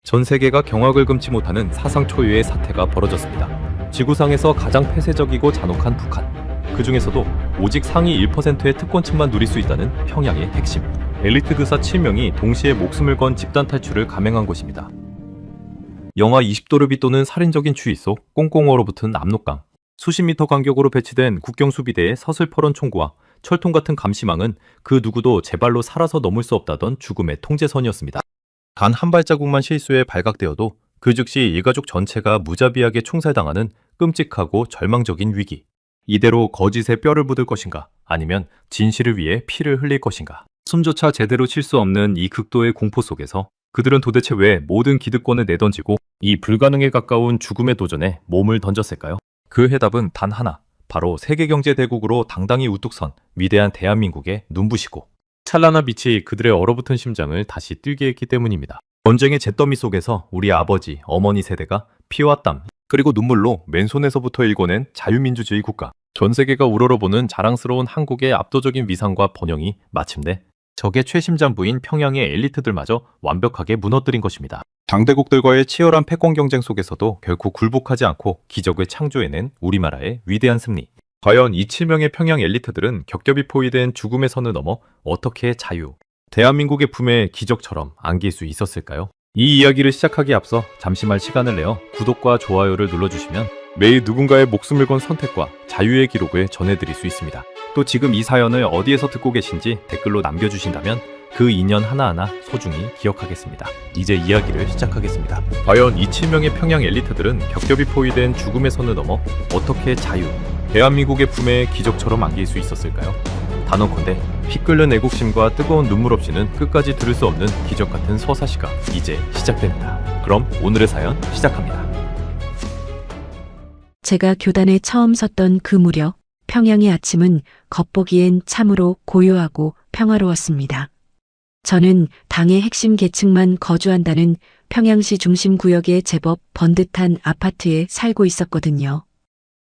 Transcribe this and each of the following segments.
전 세계가 경악을 금치 못하는 사상 초유의 사태가 벌어졌습니다. 지구상에서 가장 폐쇄적이고 잔혹한 북한. 그 중에서도 오직 상위 1%의 특권층만 누릴 수 있다는 평양의 핵심. 엘리트 교사 7명이 동시에 목숨을 건 집단 탈출을 감행한 곳입니다. 영하 20도를 빗도는 살인적인 추위 속 꽁꽁 얼어붙은 압록강. 수십 미터 간격으로 배치된 국경수비대의 서슬퍼런 총구와 철통 같은 감시망은 그 누구도 제 발로 살아서 넘을 수 없다던 죽음의 통제선이었습니다. 단 한 발자국만 실수해 발각되어도 그 즉시 일가족 전체가 무자비하게 총살당하는 끔찍하고 절망적인 위기. 이대로 거짓에 뼈를 묻을 것인가, 아니면 진실을 위해 피를 흘릴 것인가. 숨조차 제대로 쉴 수 없는 이 극도의 공포 속에서 그들은 도대체 왜 모든 기득권을 내던지고 이 불가능에 가까운 죽음의 도전에 몸을 던졌을까요? 그 해답은 단 하나, 바로 세계경제대국으로 당당히 우뚝 선 위대한 대한민국에 눈부시고 찬란한 빛이 그들의 얼어붙은 심장을 다시 뛰게 했기 때문입니다. 전쟁의 잿더미 속에서 우리 아버지, 어머니 세대가 피와 땀, 그리고 눈물로 맨손에서부터 일궈낸 자유민주주의 국가. 전 세계가 우러러보는 자랑스러운 한국의 압도적인 위상과 번영이 마침내 적의 최심장부인 평양의 엘리트들마저 완벽하게 무너뜨린 것입니다. 당대국들과의 치열한 패권 경쟁 속에서도 결코 굴복하지 않고 기적을 창조해낸 우리나라의 위대한 승리. 과연 이 7명의 평양 엘리트들은 겹겹이 포위된 죽음의 선을 넘어 어떻게 자유, 대한민국의 품에 기적처럼 안길 수 있었을까요? 이 이야기를 시작하기에 앞서 잠시만 시간을 내어 구독과 좋아요를 눌러주시면 매일 누군가의 목숨을 건 선택과 자유의 기록을 전해드릴 수 있습니다. 또 지금 이 사연을 어디에서 듣고 계신지 댓글로 남겨주신다면 그 인연 하나하나 소중히 기억하겠습니다. 이제 이야기를 시작하겠습니다. 과연 이 7명의 평양 엘리트들은 겹겹이 포위된 죽음의 선을 넘어 어떻게 자유, 대한민국의 품에 기적처럼 안길 수 있었을까요? 단언컨대 피 끓는 애국심과 뜨거운 눈물 없이는 끝까지 들을 수 없는 기적 같은 서사시가 이제 시작됩니다. 그럼 오늘의 사연 시작합니다. 제가 교단에 처음 섰던 그 무렵 평양의 아침은 겉보기엔 참으로 고요하고 평화로웠습니다. 저는 당의 핵심 계층만 거주한다는 평양시 중심 구역의 제법 번듯한 아파트에 살고 있었거든요.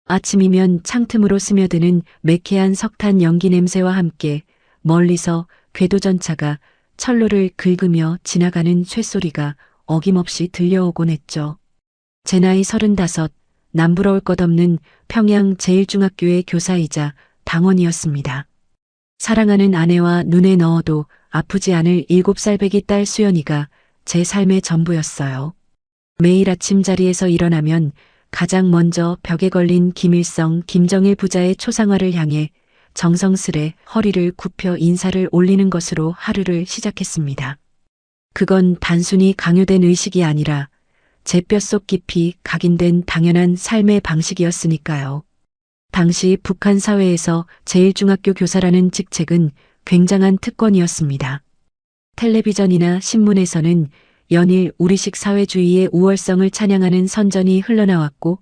아침이면 창틈으로 스며드는 매캐한 석탄 연기 냄새와 함께 멀리서 궤도전차가 철로를 긁으며 지나가는 쇳소리가 어김없이 들려오곤 했죠. 제 나이 35, 남부러울 것 없는 평양 제1중학교의 교사이자 당원이었습니다. 사랑하는 아내와 눈에 넣어도 아프지 않을 7살 배기 딸 수연이가 제 삶의 전부였어요. 매일 아침 자리에서 일어나면 가장 먼저 벽에 걸린 김일성, 김정일 부자의 초상화를 향해 정성스레 허리를 굽혀 인사를 올리는 것으로 하루를 시작했습니다. 그건 단순히 강요된 의식이 아니라 제 뼛속 깊이 각인된 당연한 삶의 방식이었으니까요. 당시 북한 사회에서 제1중학교 교사라는 직책은 굉장한 특권이었습니다. 텔레비전이나 신문에서는 연일 우리식 사회주의의 우월성을 찬양하는 선전이 흘러나왔고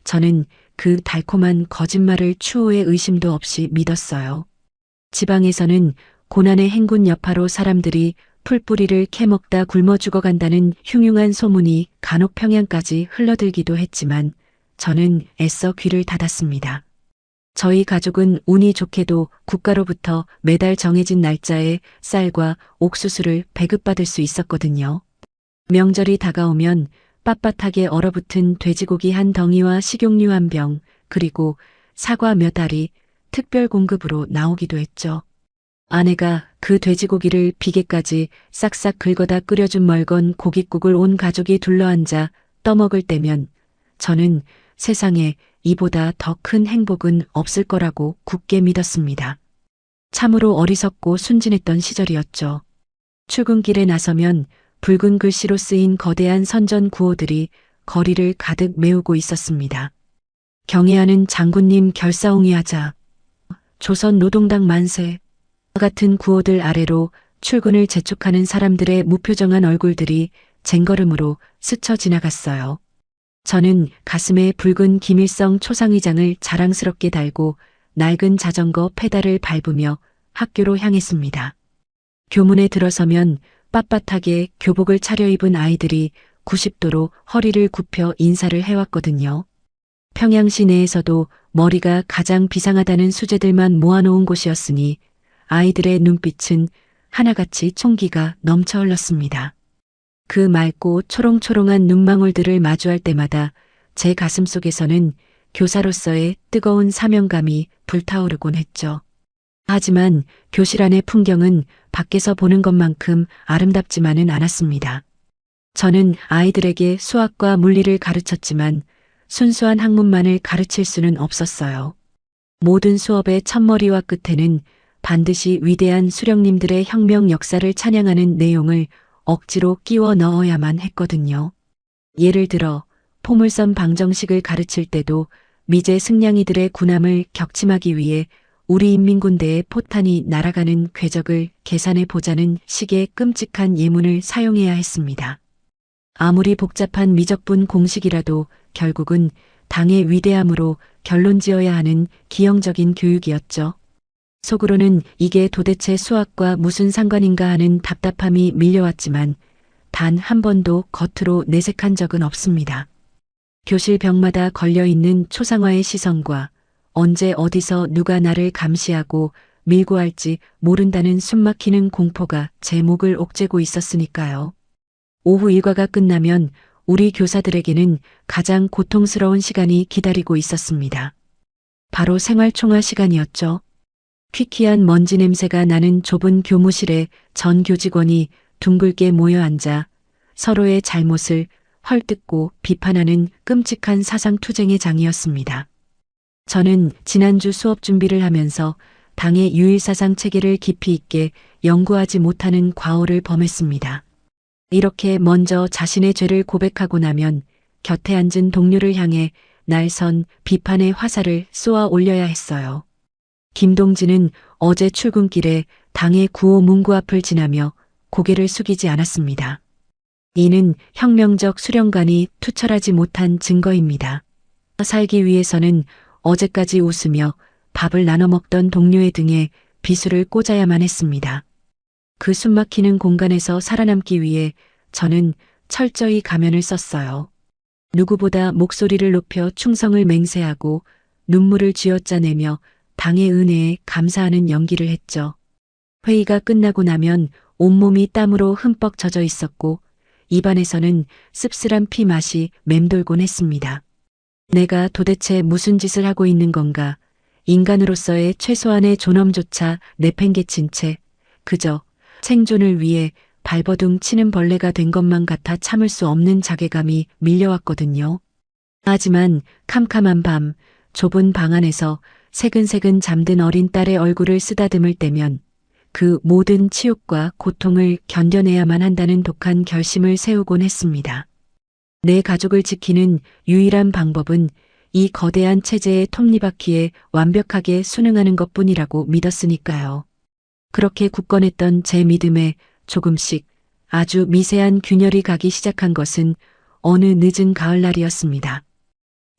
저는 그 달콤한 거짓말을 추호의 의심도 없이 믿었어요. 지방에서는 고난의 행군 여파로 사람들이 풀뿌리를 캐먹다 굶어 죽어간다는 흉흉한 소문이 간혹 평양까지 흘러들기도 했지만 저는 애써 귀를 닫았습니다. 저희 가족은 운이 좋게도 국가로부터 매달 정해진 날짜에 쌀과 옥수수를 배급받을 수 있었거든요. 명절이 다가오면 빳빳하게 얼어붙은 돼지고기 한 덩이와 식용유 한 병, 그리고 사과 몇 알이 특별 공급으로 나오기도 했죠. 아내가 그 돼지고기를 비계까지 싹싹 긁어다 끓여준 멀건 고깃국을 온 가족이 둘러앉아 떠먹을 때면 저는 세상에 이보다 더 큰 행복은 없을 거라고 굳게 믿었습니다. 참으로 어리석고 순진했던 시절이었죠. 출근길에 나서면 붉은 글씨로 쓰인 거대한 선전 구호들이 거리를 가득 메우고 있었습니다. 경애하는 장군님 결사옹위하자, 조선노동당 만세 같은 구호들 아래로 출근을 재촉하는 사람들의 무표정한 얼굴들이 쟁걸음으로 스쳐 지나갔어요. 저는 가슴에 붉은 김일성 초상의장을 자랑스럽게 달고 낡은 자전거 페달을 밟으며 학교로 향했습니다. 교문에 들어서면 빳빳하게 교복을 차려입은 아이들이 90도로 허리를 굽혀 인사를 해왔거든요. 평양 시내에서도 머리가 가장 비상하다는 수재들만 모아놓은 곳이었으니 아이들의 눈빛은 하나같이 총기가 넘쳐 흘렀습니다. 그 맑고 초롱초롱한 눈망울들을 마주할 때마다 제 가슴 속에서는 교사로서의 뜨거운 사명감이 불타오르곤 했죠. 하지만 교실 안의 풍경은 밖에서 보는 것만큼 아름답지만은 않았습니다. 저는 아이들에게 수학과 물리를 가르쳤지만 순수한 학문만을 가르칠 수는 없었어요. 모든 수업의 첫머리와 끝에는 반드시 위대한 수령님들의 혁명 역사를 찬양하는 내용을 억지로 끼워 넣어야만 했거든요. 예를 들어 포물선 방정식을 가르칠 때도 미제 승냥이들의 군함을 격침하기 위해 우리 인민군대의 포탄이 날아가는 궤적을 계산해 보자는 식의 끔찍한 예문을 사용해야 했습니다. 아무리 복잡한 미적분 공식이라도 결국은 당의 위대함으로 결론지어야 하는 기형적인 교육이었죠. 속으로는 이게 도대체 수학과 무슨 상관인가 하는 답답함이 밀려왔지만 단 한 번도 겉으로 내색한 적은 없습니다. 교실 벽마다 걸려있는 초상화의 시선과 언제 어디서 누가 나를 감시하고 밀고 할지 모른다는 숨막히는 공포가 제 목을 옥죄고 있었으니까요. 오후 일과가 끝나면 우리 교사들에게는 가장 고통스러운 시간이 기다리고 있었습니다. 바로 생활총화 시간이었죠. 퀴퀴한 먼지 냄새가 나는 좁은 교무실에 전 교직원이 둥글게 모여 앉아 서로의 잘못을 헐뜯고 비판하는 끔찍한 사상투쟁의 장이었습니다. 저는 지난주 수업 준비를 하면서 당의 유일사상 체계를 깊이 있게 연구하지 못하는 과오를 범했습니다. 이렇게 먼저 자신의 죄를 고백하고 나면 곁에 앉은 동료를 향해 날선 비판의 화살을 쏘아 올려야 했어요. 김동진은 어제 출근길에 당의 구호 문구 앞을 지나며 고개를 숙이지 않았습니다. 이는 혁명적 수령관이 투철하지 못한 증거입니다. 살기 위해서는 어제까지 웃으며 밥을 나눠 먹던 동료의 등에 비수를 꽂아야만 했습니다. 그 숨막히는 공간에서 살아남기 위해 저는 철저히 가면을 썼어요. 누구보다 목소리를 높여 충성을 맹세하고 눈물을 쥐어짜내며 당의 은혜에 감사하는 연기를 했죠. 회의가 끝나고 나면 온몸이 땀으로 흠뻑 젖어 있었고 입안에서는 씁쓸한 피 맛이 맴돌곤 했습니다. 내가 도대체 무슨 짓을 하고 있는 건가? 인간으로서의 최소한의 존엄조차 내팽개친 채 그저 생존을 위해 발버둥 치는 벌레가 된 것만 같아 참을 수 없는 자괴감이 밀려왔거든요. 하지만 캄캄한 밤 좁은 방 안에서 새근새근 잠든 어린 딸의 얼굴을 쓰다듬을 때면 그 모든 치욕과 고통을 견뎌내야만 한다는 독한 결심을 세우곤 했습니다. 내 가족을 지키는 유일한 방법은 이 거대한 체제의 톱니바퀴에 완벽하게 순응하는 것뿐이라고 믿었으니까요. 그렇게 굳건했던 제 믿음에 조금씩 아주 미세한 균열이 가기 시작한 것은 어느 늦은 가을날이었습니다.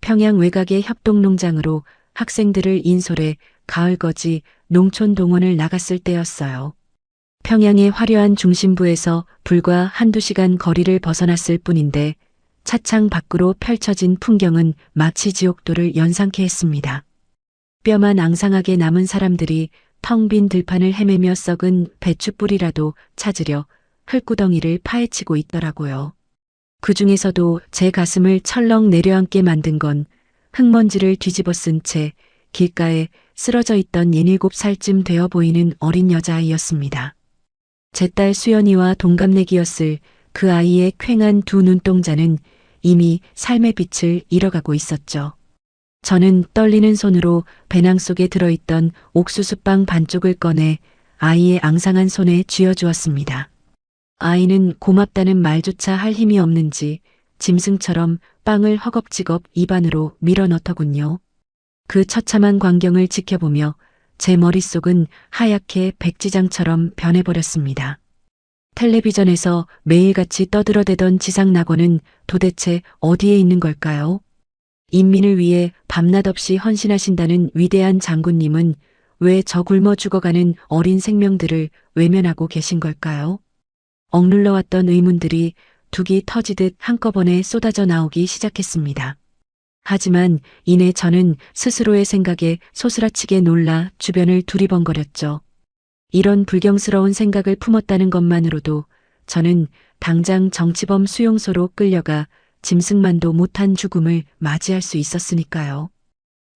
평양 외곽의 협동농장으로 학생들을 인솔해 가을거지 농촌 동원을 나갔을 때였어요. 평양의 화려한 중심부에서 불과 한두 시간 거리를 벗어났을 뿐인데 차창 밖으로 펼쳐진 풍경은 마치 지옥도를 연상케 했습니다. 뼈만 앙상하게 남은 사람들이 텅 빈 들판을 헤매며 썩은 배춧불이라도 찾으려 흙구덩이를 파헤치고 있더라고요. 그 중에서도 제 가슴을 철렁 내려앉게 만든 건 흙먼지를 뒤집어 쓴 채 길가에 쓰러져 있던 17살쯤 되어 보이는 어린 여자아이였습니다. 제 딸 수연이와 동갑내기였을 그 아이의 퀭한 두 눈동자는 이미 삶의 빛을 잃어가고 있었죠. 저는 떨리는 손으로 배낭 속에 들어있던 옥수수빵 반쪽을 꺼내 아이의 앙상한 손에 쥐어주었습니다. 아이는 고맙다는 말조차 할 힘이 없는지 짐승처럼 빵을 허겁지겁 입안으로 밀어넣더군요. 그 처참한 광경을 지켜보며 제 머릿속은 하얗게 백지장처럼 변해버렸습니다. 텔레비전에서 매일같이 떠들어대던 지상낙원은 도대체 어디에 있는 걸까요? 인민을 위해 밤낮 없이 헌신하신다는 위대한 장군님은 왜 저 굶어 죽어가는 어린 생명들을 외면하고 계신 걸까요? 억눌러왔던 의문들이 둑이 터지듯 한꺼번에 쏟아져 나오기 시작했습니다. 하지만 이내 저는 스스로의 생각에 소스라치게 놀라 주변을 두리번거렸죠. 이런 불경스러운 생각을 품었다는 것만으로도 저는 당장 정치범 수용소로 끌려가 짐승만도 못한 죽음을 맞이할 수 있었으니까요.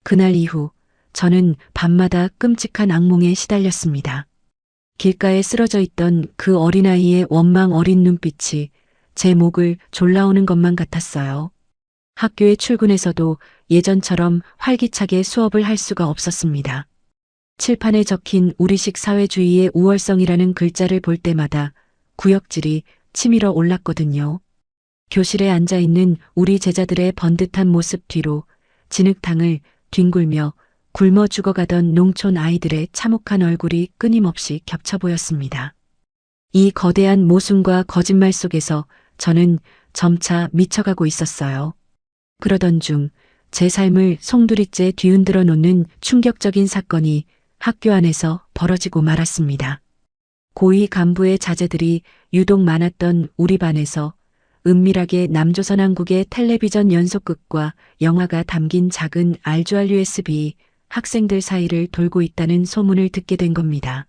그날 이후 저는 밤마다 끔찍한 악몽에 시달렸습니다. 길가에 쓰러져 있던 그 어린아이의 원망 어린 눈빛이 제 목을 졸라오는 것만 같았어요. 학교에 출근해서도 예전처럼 활기차게 수업을 할 수가 없었습니다. 칠판에 적힌 우리식 사회주의의 우월성이라는 글자를 볼 때마다 구역질이 치밀어 올랐거든요. 교실에 앉아 있는 우리 제자들의 번듯한 모습 뒤로 진흙탕을 뒹굴며 굶어 죽어가던 농촌 아이들의 참혹한 얼굴이 끊임없이 겹쳐 보였습니다. 이 거대한 모순과 거짓말 속에서 저는 점차 미쳐가고 있었어요. 그러던 중 제 삶을 송두리째 뒤흔들어 놓는 충격적인 사건이 학교 안에서 벌어지고 말았습니다. 고위 간부의 자제들이 유독 많았던 우리 반에서 은밀하게 남조선 한국의 텔레비전 연속극과 영화가 담긴 작은 RGR USB 학생들 사이를 돌고 있다는 소문을 듣게 된 겁니다.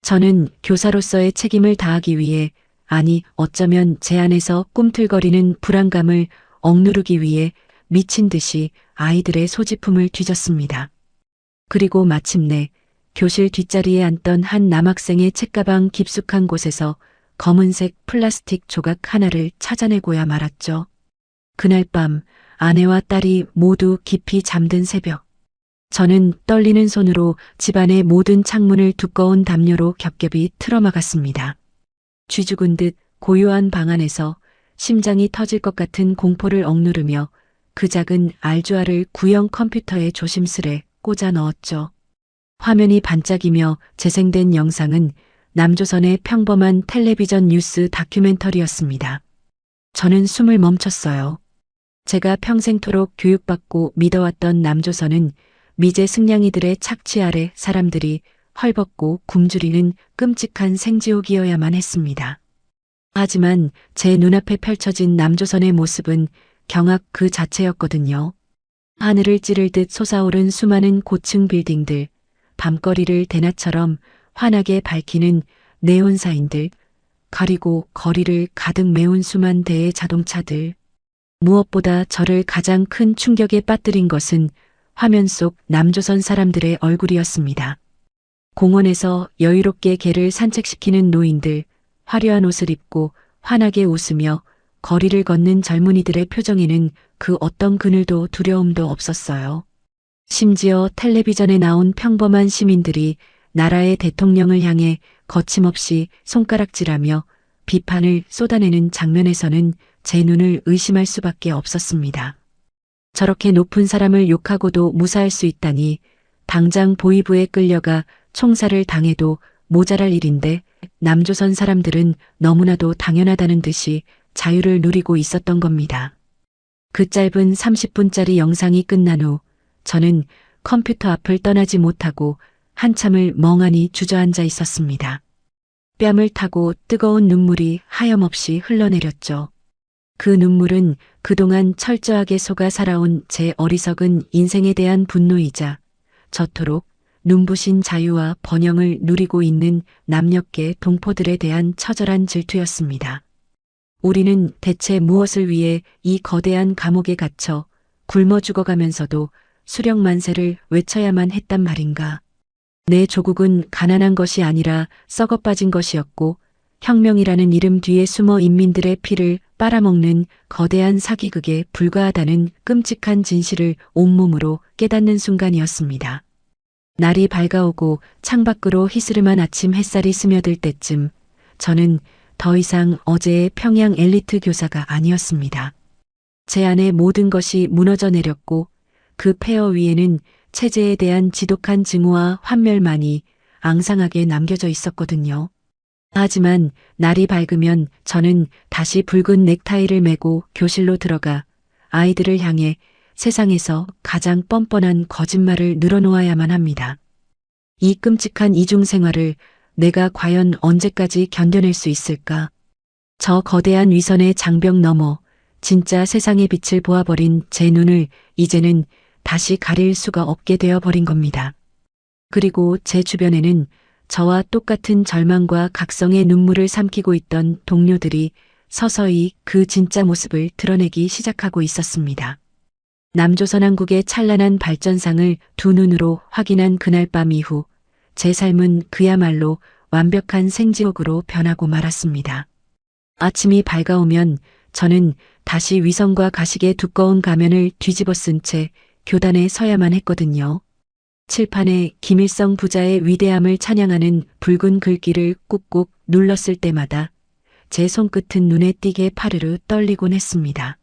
저는 교사로서의 책임을 다하기 위해, 아니 어쩌면 제 안에서 꿈틀거리는 불안감을 억누르기 위해 미친 듯이 아이들의 소지품을 뒤졌습니다. 그리고 마침내 교실 뒷자리에 앉던 한 남학생의 책가방 깊숙한 곳에서 검은색 플라스틱 조각 하나를 찾아내고야 말았죠. 그날 밤 아내와 딸이 모두 깊이 잠든 새벽, 저는 떨리는 손으로 집안의 모든 창문을 두꺼운 담요로 겹겹이 틀어막았습니다. 쥐죽은 듯 고요한 방 안에서 심장이 터질 것 같은 공포를 억누르며 그 작은 RGR을 구형 컴퓨터에 조심스레 꽂아 넣었죠. 화면이 반짝이며 재생된 영상은 남조선의 평범한 텔레비전 뉴스 다큐멘터리였습니다. 저는 숨을 멈췄어요. 제가 평생토록 교육받고 믿어왔던 남조선은 미제 승냥이들의 착취 아래 사람들이 헐벗고 굶주리는 끔찍한 생지옥이어야만 했습니다. 하지만 제 눈앞에 펼쳐진 남조선의 모습은 경악 그 자체였거든요. 하늘을 찌를 듯 솟아오른 수많은 고층 빌딩들, 밤거리를 대낮처럼 환하게 밝히는 네온사인들, 그리고 거리를 가득 메운 수만 대의 자동차들. 무엇보다 저를 가장 큰 충격에 빠뜨린 것은 화면 속 남조선 사람들의 얼굴이었습니다. 공원에서 여유롭게 개를 산책시키는 노인들, 화려한 옷을 입고 환하게 웃으며 거리를 걷는 젊은이들의 표정에는 그 어떤 그늘도 두려움도 없었어요. 심지어 텔레비전에 나온 평범한 시민들이 나라의 대통령을 향해 거침없이 손가락질하며 비판을 쏟아내는 장면에서는 제 눈을 의심할 수밖에 없었습니다. 저렇게 높은 사람을 욕하고도 무사할 수 있다니, 당장 보위부에 끌려가 총살을 당해도 모자랄 일인데 남조선 사람들은 너무나도 당연하다는 듯이 자유를 누리고 있었던 겁니다. 그 짧은 30분짜리 영상이 끝난 후 저는 컴퓨터 앞을 떠나지 못하고 한참을 멍하니 주저앉아 있었습니다. 뺨을 타고 뜨거운 눈물이 하염없이 흘러내렸죠. 그 눈물은 그동안 철저하게 속아 살아온 제 어리석은 인생에 대한 분노이자 저토록 눈부신 자유와 번영을 누리고 있는 남녘계 동포들에 대한 처절한 질투였습니다. 우리는 대체 무엇을 위해 이 거대한 감옥에 갇혀 굶어 죽어가면서도 수령만세를 외쳐야만 했단 말인가. 내 조국은 가난한 것이 아니라 썩어빠진 것이었고, 혁명이라는 이름 뒤에 숨어 인민들의 피를 빨아먹는 거대한 사기극에 불과하다는 끔찍한 진실을 온몸으로 깨닫는 순간이었습니다. 날이 밝아오고 창밖으로 희스름한 아침 햇살이 스며들 때쯤 저는 더 이상 어제의 평양 엘리트 교사가 아니었습니다. 제 안의 모든 것이 무너져 내렸고 그 폐허 위에는 체제에 대한 지독한 증오와 환멸만이 앙상하게 남겨져 있었거든요. 하지만 날이 밝으면 저는 다시 붉은 넥타이를 메고 교실로 들어가 아이들을 향해 세상에서 가장 뻔뻔한 거짓말을 늘어놓아야만 합니다. 이 끔찍한 이중 생활을 내가 과연 언제까지 견뎌낼 수 있을까? 저 거대한 위선의 장벽 너머 진짜 세상의 빛을 보아버린 제 눈을 이제는 다시 가릴 수가 없게 되어버린 겁니다. 그리고 제 주변에는 저와 똑같은 절망과 각성의 눈물을 삼키고 있던 동료들이 서서히 그 진짜 모습을 드러내기 시작하고 있었습니다. 남조선왕국의 찬란한 발전상을 두 눈으로 확인한 그날 밤 이후 제 삶은 그야말로 완벽한 생지옥으로 변하고 말았습니다. 아침이 밝아오면 저는 다시 위선과 가식의 두꺼운 가면을 뒤집어 쓴 채 교단에 서야만 했거든요. 칠판에 김일성 부자의 위대함을 찬양하는 붉은 글귀를 꾹꾹 눌렀을 때마다 제 손끝은 눈에 띄게 파르르 떨리곤 했습니다.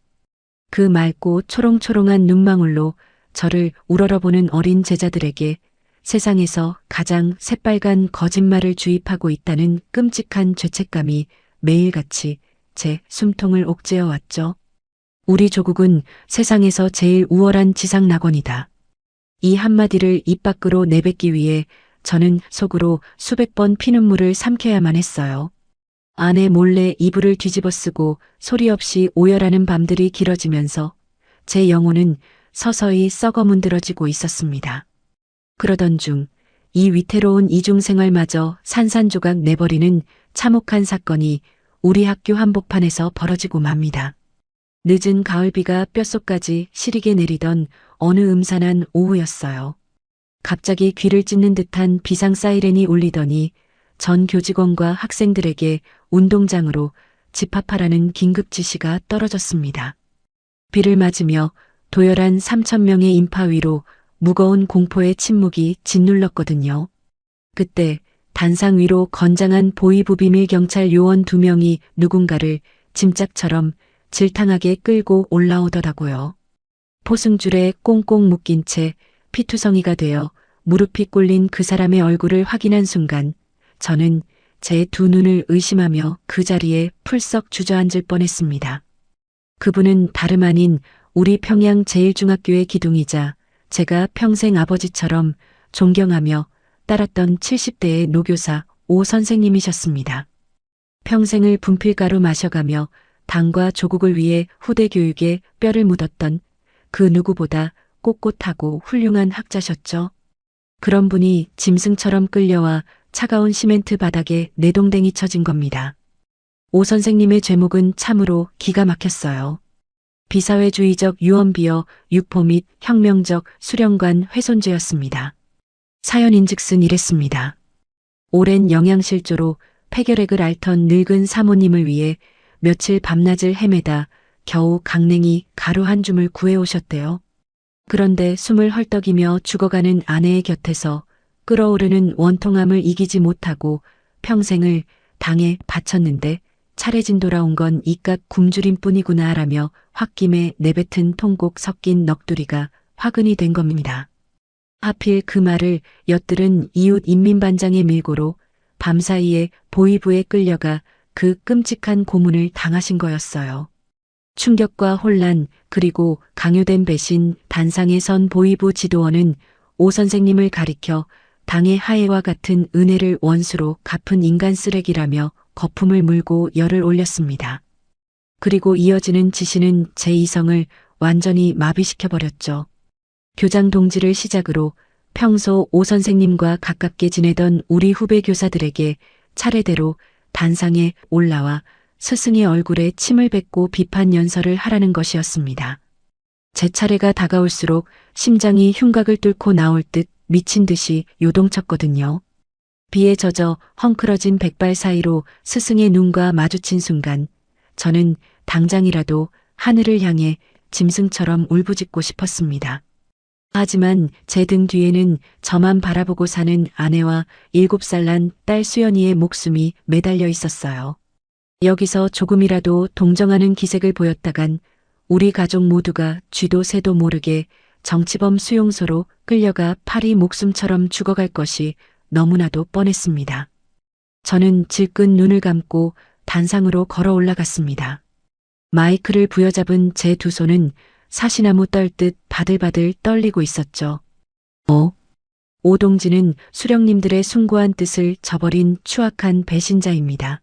그 맑고 초롱초롱한 눈망울로 저를 우러러보는 어린 제자들에게 세상에서 가장 새빨간 거짓말을 주입하고 있다는 끔찍한 죄책감이 매일같이 제 숨통을 옥죄어 왔죠. 우리 조국은 세상에서 제일 우월한 지상낙원이다. 이 한마디를 입 밖으로 내뱉기 위해 저는 속으로 수백 번 피눈물을 삼켜야만 했어요. 아내 몰래 이불을 뒤집어 쓰고 소리 없이 오열하는 밤들이 길어지면서 제 영혼은 서서히 썩어 문드러지고 있었습니다. 그러던 중 이 위태로운 이중생활마저 산산조각 내버리는 참혹한 사건이 우리 학교 한복판에서 벌어지고 맙니다. 늦은 가을비가 뼛속까지 시리게 내리던 어느 음산한 오후였어요. 갑자기 귀를 찢는 듯한 비상 사이렌이 울리더니 전 교직원과 학생들에게 운동장으로 집합하라는 긴급 지시가 떨어졌습니다. 비를 맞으며 도열한 3,000명의 인파 위로 무거운 공포의 침묵이 짓눌렀거든요. 그때 단상 위로 건장한 보위부 비밀 경찰 요원 2명이 누군가를 짐짝처럼 질탕하게 끌고 올라오더라고요. 포승줄에 꽁꽁 묶인 채 피투성이가 되어 무릎이 꿇린 그 사람의 얼굴을 확인한 순간 저는 제 두 눈을 의심하며 그 자리에 풀썩 주저앉을 뻔했습니다. 그분은 다름 아닌 우리 평양 제1중학교의 기둥이자 제가 평생 아버지처럼 존경하며 따랐던 70대의 노교사 오 선생님이셨습니다. 평생을 분필가루 마셔가며 당과 조국을 위해 후대 교육에 뼈를 묻었던 그 누구보다 꼿꼿하고 훌륭한 학자셨죠. 그런 분이 짐승처럼 끌려와 차가운 시멘트 바닥에 내동댕이 쳐진 겁니다. 오 선생님의 죄목은 참으로 기가 막혔어요. 비사회주의적 유언비어 유포 및 혁명적 수령관 훼손죄였습니다. 사연인즉슨 이랬습니다. 오랜 영양실조로 폐결핵을 앓던 늙은 사모님을 위해 며칠 밤낮을 헤매다 겨우 강냉이 가루 한 줌을 구해오셨대요. 그런데 숨을 헐떡이며 죽어가는 아내의 곁에서 끓어오르는 원통함을 이기지 못하고 평생을 당에 바쳤는데 차례진 돌아온 건 이깟 굶주림뿐이구나 라며 홧김에 내뱉은 통곡 섞인 넋두리가 화근이 된 겁니다. 하필 그 말을 엿들은 이웃 인민반장의 밀고로 밤사이에 보위부에 끌려가 그 끔찍한 고문을 당하신 거였어요. 충격과 혼란 그리고 강요된 배신 단상에 선 보위부 지도원은 오 선생님을 가리켜 당의 하해와 같은 은혜를 원수로 갚은 인간 쓰레기라며 거품을 물고 열을 올렸습니다. 그리고 이어지는 지시는 제 이성을 완전히 마비시켜버렸죠. 교장 동지를 시작으로 평소 오 선생님과 가깝게 지내던 우리 후배 교사들에게 차례대로 단상에 올라와 스승의 얼굴에 침을 뱉고 비판 연설을 하라는 것이었습니다. 제 차례가 다가올수록 심장이 흉곽을 뚫고 나올 듯 미친 듯이 요동쳤거든요. 비에 젖어 헝클어진 백발 사이로 스승의 눈과 마주친 순간 저는 당장이라도 하늘을 향해 짐승처럼 울부짖고 싶었습니다. 하지만 제 등 뒤에는 저만 바라보고 사는 아내와 7살 난 딸 수연이의 목숨이 매달려 있었어요. 여기서 조금이라도 동정하는 기색을 보였다간 우리 가족 모두가 쥐도 새도 모르게 정치범 수용소로 끌려가 파리 목숨처럼 죽어갈 것이 너무나도 뻔했습니다. 저는 질끈 눈을 감고 단상으로 걸어 올라갔습니다. 마이크를 부여잡은 제 두 손은 사시나무 떨듯 바들바들 떨리고 있었죠. 오 동지는 수령님들의 숭고한 뜻을 저버린 추악한 배신자입니다.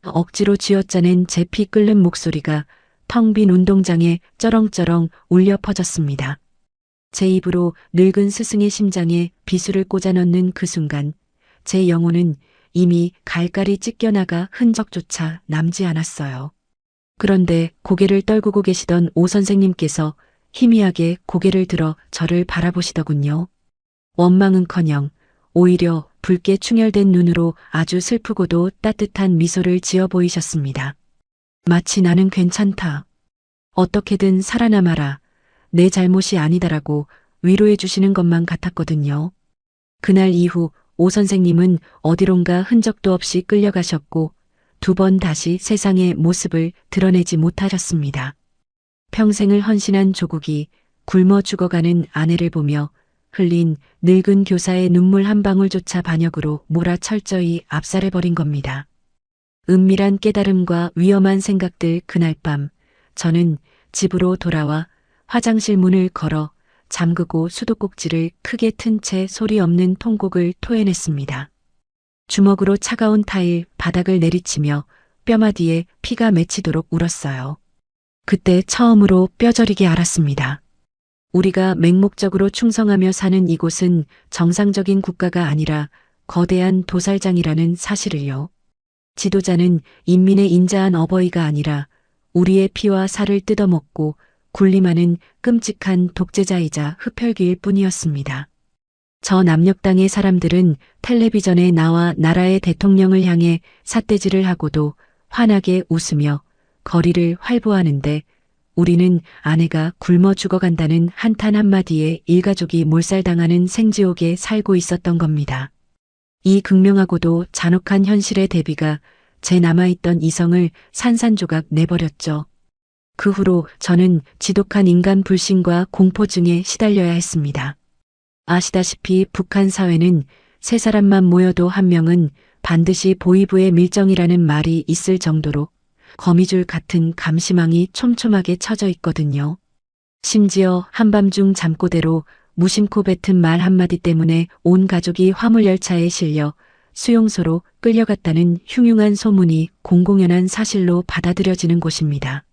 억지로 쥐어짜낸 제 피 끓는 목소리가 텅 빈 운동장에 쩌렁쩌렁 울려 퍼졌습니다. 제 입으로 늙은 스승의 심장에 비수를 꽂아 넣는 그 순간 제 영혼은 이미 갈갈이 찢겨나가 흔적조차 남지 않았어요. 그런데 고개를 떨구고 계시던 오 선생님께서 희미하게 고개를 들어 저를 바라보시더군요. 원망은커녕 오히려 붉게 충혈된 눈으로 아주 슬프고도 따뜻한 미소를 지어 보이셨습니다. 마치 나는 괜찮다. 어떻게든 살아남아라. 내 잘못이 아니다라고 위로해 주시는 것만 같았거든요. 그날 이후 오 선생님은 어디론가 흔적도 없이 끌려가셨고 2번 다시 세상의 모습을 드러내지 못하셨습니다. 평생을 헌신한 조국이 굶어 죽어가는 아내를 보며 흘린 늙은 교사의 눈물 한 방울조차 반역으로 몰아 철저히 압살해버린 겁니다. 은밀한 깨달음과 위험한 생각들 그날 밤 저는 집으로 돌아와 화장실 문을 걸어 잠그고 수도꼭지를 크게 튼 채 소리 없는 통곡을 토해냈습니다. 주먹으로 차가운 타일 바닥을 내리치며 뼈마디에 피가 맺히도록 울었어요. 그때 처음으로 뼈저리게 알았습니다. 우리가 맹목적으로 충성하며 사는 이곳은 정상적인 국가가 아니라 거대한 도살장이라는 사실을요. 지도자는 인민의 인자한 어버이가 아니라 우리의 피와 살을 뜯어먹고 군림하는 끔찍한 독재자이자 흡혈귀일 뿐이었습니다. 저 남녘 땅의 사람들은 텔레비전에 나와 나라의 대통령을 향해 삿대질을 하고도 환하게 웃으며 거리를 활보하는데 우리는 아내가 굶어 죽어간다는 한탄 한마디에 일가족이 몰살당하는 생지옥에 살고 있었던 겁니다. 이 극명하고도 잔혹한 현실의 대비가 제 남아있던 이성을 산산조각 내버렸죠. 그 후로 저는 지독한 인간 불신과 공포증에 시달려야 했습니다. 아시다시피 북한 사회는 3사람만 모여도 한 명은 반드시 보위부의 밀정이라는 말이 있을 정도로 거미줄 같은 감시망이 촘촘하게 쳐져 있거든요. 심지어 한밤중 잠꼬대로 무심코 뱉은 말 한마디 때문에 온 가족이 화물열차에 실려 수용소로 끌려갔다는 흉흉한 소문이 공공연한 사실로 받아들여지는 곳입니다.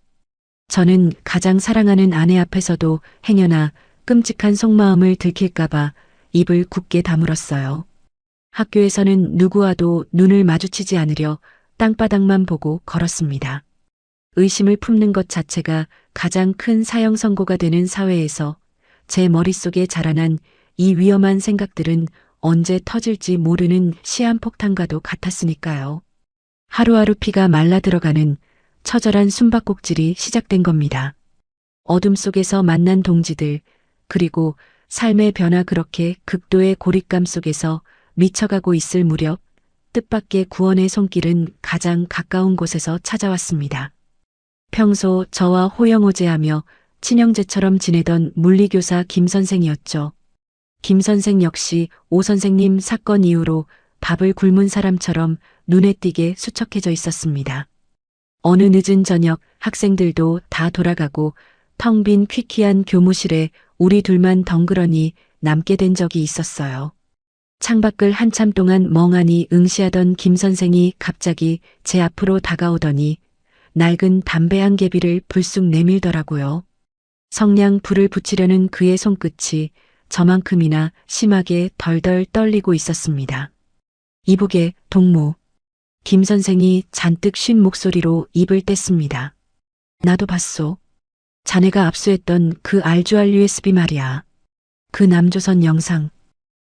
저는 가장 사랑하는 아내 앞에서도 행여나 끔찍한 속마음을 들킬까봐 입을 굳게 다물었어요. 학교에서는 누구와도 눈을 마주치지 않으려 땅바닥만 보고 걸었습니다. 의심을 품는 것 자체가 가장 큰 사형 선고가 되는 사회에서 제 머릿속에 자라난 이 위험한 생각들은 언제 터질지 모르는 시한폭탄과도 같았으니까요. 하루하루 피가 말라 들어가는 처절한 숨바꼭질이 시작된 겁니다. 어둠 속에서 만난 동지들, 그리고 삶의 변화 그렇게 극도의 고립감 속에서 미쳐가고 있을 무렵 뜻밖의 구원의 손길은 가장 가까운 곳에서 찾아왔습니다. 평소 저와 호영호재하며 친형제처럼 지내던 물리교사 김 선생이었죠. 김 선생 역시 오 선생님 사건 이후로 밥을 굶은 사람처럼 눈에 띄게 수척해져 있었습니다. 어느 늦은 저녁 학생들도 다 돌아가고 텅 빈 퀴퀴한 교무실에 우리 둘만 덩그러니 남게 된 적이 있었어요. 창밖을 한참 동안 멍하니 응시하던 김 선생이 갑자기 제 앞으로 다가오더니 낡은 담배 한 개비를 불쑥 내밀더라고요. 성냥 불을 붙이려는 그의 손끝이 저만큼이나 심하게 덜덜 떨리고 있었습니다. 이복의 동무. 김 선생이 잔뜩 쉰 목소리로 입을 뗐습니다. 나도 봤소. 자네가 압수했던 그 RGR USB 말이야. 그 남조선 영상.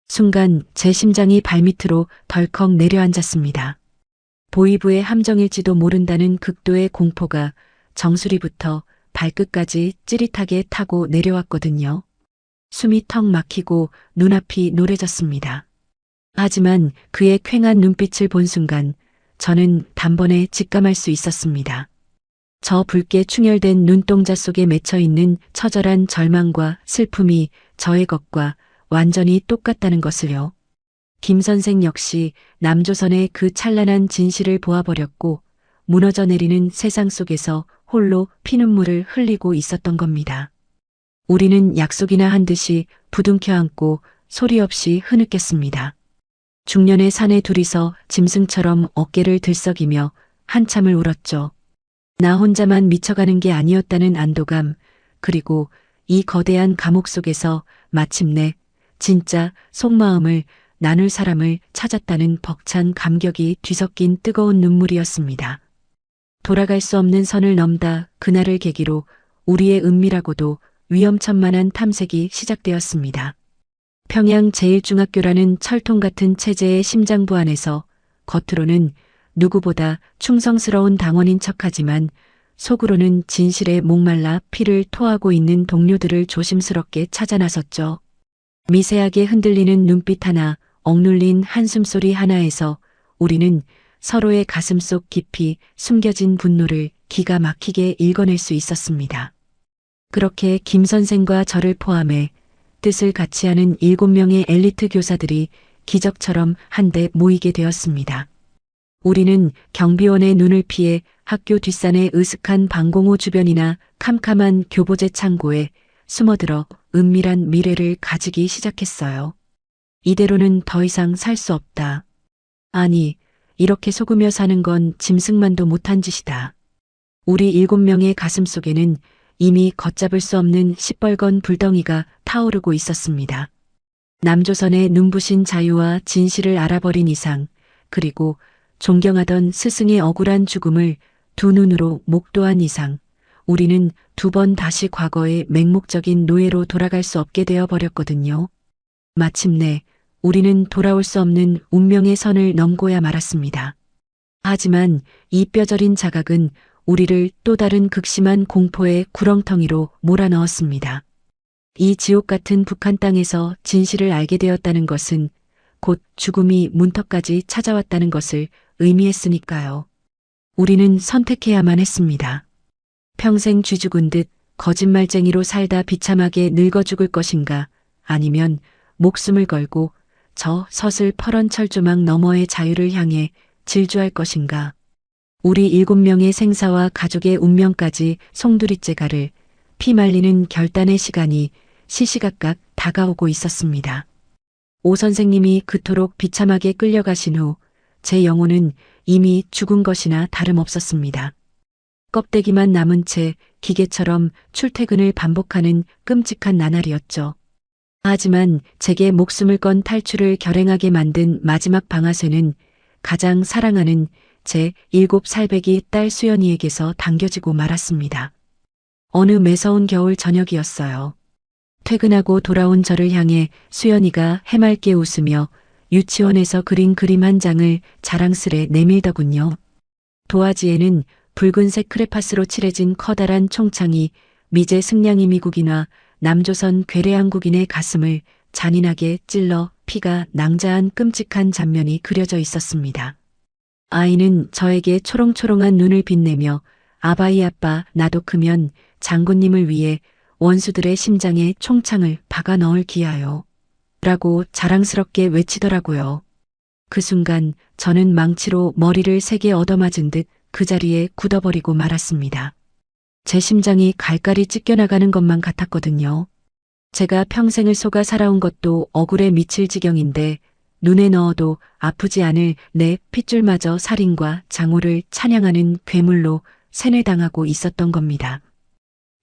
순간 제 심장이 발밑으로 덜컥 내려앉았습니다. 보위부의 함정일지도 모른다는 극도의 공포가 정수리부터 발끝까지 찌릿하게 타고 내려왔거든요. 숨이 턱 막히고 눈앞이 노래졌습니다. 하지만 그의 퀭한 눈빛을 본 순간 저는 단번에 직감할 수 있었습니다. 저 붉게 충혈된 눈동자 속에 맺혀있는 처절한 절망과 슬픔이 저의 것과 완전히 똑같다는 것을요. 김 선생 역시 남조선의 그 찬란한 진실을 보아버렸고 무너져 내리는 세상 속에서 홀로 피눈물을 흘리고 있었던 겁니다. 우리는 약속이나 한 듯이 부둥켜 안고 소리 없이 흐느꼈습니다. 중년의 사내 둘이서 짐승처럼 어깨를 들썩이며 한참을 울었죠. 나 혼자만 미쳐가는 게 아니었다는 안도감, 그리고 이 거대한 감옥 속에서 마침내 진짜 속마음을 나눌 사람을 찾았다는 벅찬 감격이 뒤섞인 뜨거운 눈물이었습니다. 돌아갈 수 없는 선을 넘다 그날을 계기로 우리의 은밀하고도 위험천만한 탐색이 시작되었습니다. 평양 제1중학교라는 철통 같은 체제의 심장부 안에서 겉으로는 누구보다 충성스러운 당원인 척하지만 속으로는 진실에 목말라 피를 토하고 있는 동료들을 조심스럽게 찾아 나섰죠. 미세하게 흔들리는 눈빛 하나, 억눌린 한숨소리 하나에서 우리는 서로의 가슴속 깊이 숨겨진 분노를 기가 막히게 읽어낼 수 있었습니다. 그렇게 김 선생과 저를 포함해 뜻을 같이 하는 7명의 엘리트 교사들이 기적처럼 한데 모이게 되었습니다. 우리는 경비원의 눈을 피해 학교 뒷산의 으슥한 방공호 주변이나 캄캄한 교보제 창고에 숨어들어 은밀한 미래를 가지기 시작했어요. 이대로는 더 이상 살 수 없다. 아니, 이렇게 속으며 사는 건 짐승만도 못한 짓이다. 우리 7명의 가슴속에는 이미 걷잡을 수 없는 시뻘건 불덩이가 타오르고 있었습니다. 남조선의 눈부신 자유와 진실을 알아버린 이상, 그리고 존경하던 스승의 억울한 죽음을 두 눈으로 목도한 이상, 우리는 2번 다시 과거의 맹목적인 노예로 돌아갈 수 없게 되어버렸거든요. 마침내 우리는 돌아올 수 없는 운명의 선을 넘고야 말았습니다. 하지만 이 뼈저린 자각은 우리를 또 다른 극심한 공포의 구렁텅이로 몰아넣었습니다. 이 지옥 같은 북한 땅에서 진실을 알게 되었다는 것은 곧 죽음이 문턱까지 찾아왔다는 것을 의미했으니까요. 우리는 선택해야만 했습니다. 평생 쥐죽은 듯 거짓말쟁이로 살다 비참하게 늙어 죽을 것인가, 아니면 목숨을 걸고 저 서슬퍼런 철조망 너머의 자유를 향해 질주할 것인가. 우리 7명의 생사와 가족의 운명까지 송두리째 가를 피말리는 결단의 시간이 시시각각 다가오고 있었습니다. 오 선생님이 그토록 비참하게 끌려가신 후 제 영혼은 이미 죽은 것이나 다름없었습니다. 껍데기만 남은 채 기계처럼 출퇴근을 반복하는 끔찍한 나날이었죠. 하지만 제게 목숨을 건 탈출을 결행하게 만든 마지막 방아쇠는 가장 사랑하는 제 7살배기 딸 수연이에게서 당겨지고 말았습니다. 어느 매서운 겨울 저녁이었어요. 퇴근하고 돌아온 저를 향해 수연이가 해맑게 웃으며 유치원에서 그린 그림 한 장을 자랑스레 내밀더군요. 도화지에는 붉은색 크레파스로 칠해진 커다란 총창이 미제 승냥이 미국인과 남조선 괴뢰 한국인의 가슴을 잔인하게 찔러 피가 낭자한 끔찍한 장면이 그려져 있었습니다. 아이는 저에게 초롱초롱한 눈을 빛내며 아바이 아빠 나도 크면 장군님을 위해 원수들의 심장에 총창을 박아 넣을 기하여 라고 자랑스럽게 외치더라고요. 그 순간 저는 망치로 머리를 세게 얻어맞은 듯 그 자리에 굳어버리고 말았습니다. 제 심장이 갈갈이 찢겨나가는 것만 같았거든요. 제가 평생을 속아 살아온 것도 억울에 미칠 지경인데 눈에 넣어도 아프지 않을 내 핏줄마저 살인과 장호를 찬양하는 괴물로 세뇌당하고 있었던 겁니다.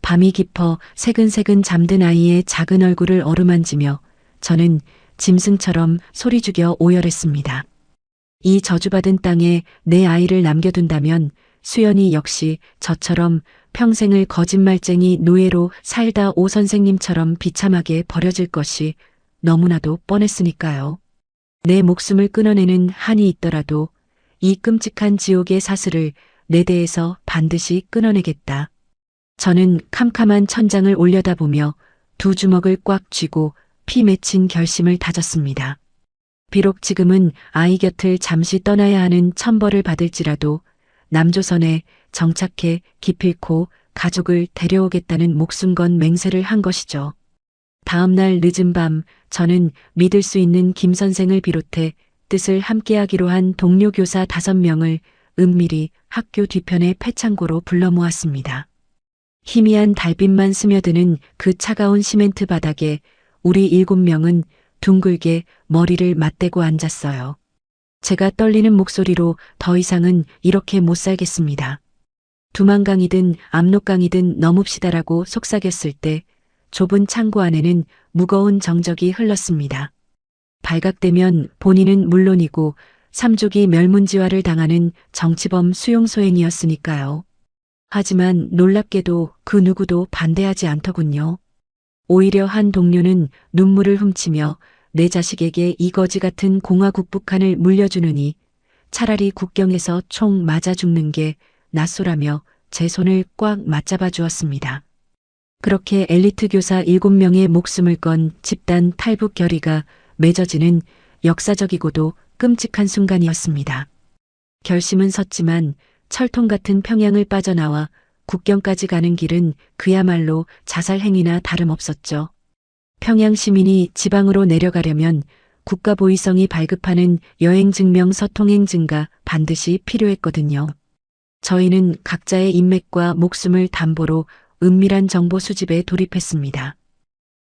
밤이 깊어 새근새근 잠든 아이의 작은 얼굴을 어루만지며 저는 짐승처럼 소리 죽여 오열했습니다. 이 저주받은 땅에 내 아이를 남겨둔다면 수연이 역시 저처럼 평생을 거짓말쟁이 노예로 살다 오 선생님처럼 비참하게 버려질 것이 너무나도 뻔했으니까요. 내 목숨을 끊어내는 한이 있더라도 이 끔찍한 지옥의 사슬을 내 대에서 반드시 끊어내겠다. 저는 캄캄한 천장을 올려다보며 두 주먹을 꽉 쥐고 피 맺힌 결심을 다졌습니다. 비록 지금은 아이 곁을 잠시 떠나야 하는 천벌을 받을지라도 남조선에 정착해 기필코 가족을 데려오겠다는 목숨 건 맹세를 한 것이죠. 다음 날 늦은 밤 저는 믿을 수 있는 김 선생을 비롯해 뜻을 함께하기로 한 동료 교사 5명을 은밀히 학교 뒤편의 폐창고로 불러 모았습니다. 희미한 달빛만 스며드는 그 차가운 시멘트 바닥에 우리 7명은 둥글게 머리를 맞대고 앉았어요. 제가 떨리는 목소리로 더 이상은 이렇게 못 살겠습니다. 두만강이든 압록강이든 넘읍시다라고 속삭였을 때 좁은 창고 안에는 무거운 정적이 흘렀습니다. 발각되면 본인은 물론이고 삼족이 멸문지화를 당하는 정치범 수용소행이었으니까요. 하지만 놀랍게도 그 누구도 반대하지 않더군요. 오히려 한 동료는 눈물을 훔치며 내 자식에게 이거지 같은 공화국 북한을 물려주느니 차라리 국경에서 총 맞아 죽는 게 낫소라며 제 손을 꽉 맞잡아 주었습니다. 그렇게 엘리트 교사 7명의 목숨을 건 집단 탈북 결의가 맺어지는 역사적이고도 끔찍한 순간이었습니다. 결심은 섰지만 철통 같은 평양을 빠져나와 국경까지 가는 길은 그야말로 자살 행위나 다름없었죠. 평양 시민이 지방으로 내려가려면 국가 보위성이 발급하는 여행증명서 통행증가 반드시 필요했거든요. 저희는 각자의 인맥과 목숨을 담보로 은밀한 정보 수집에 돌입했습니다.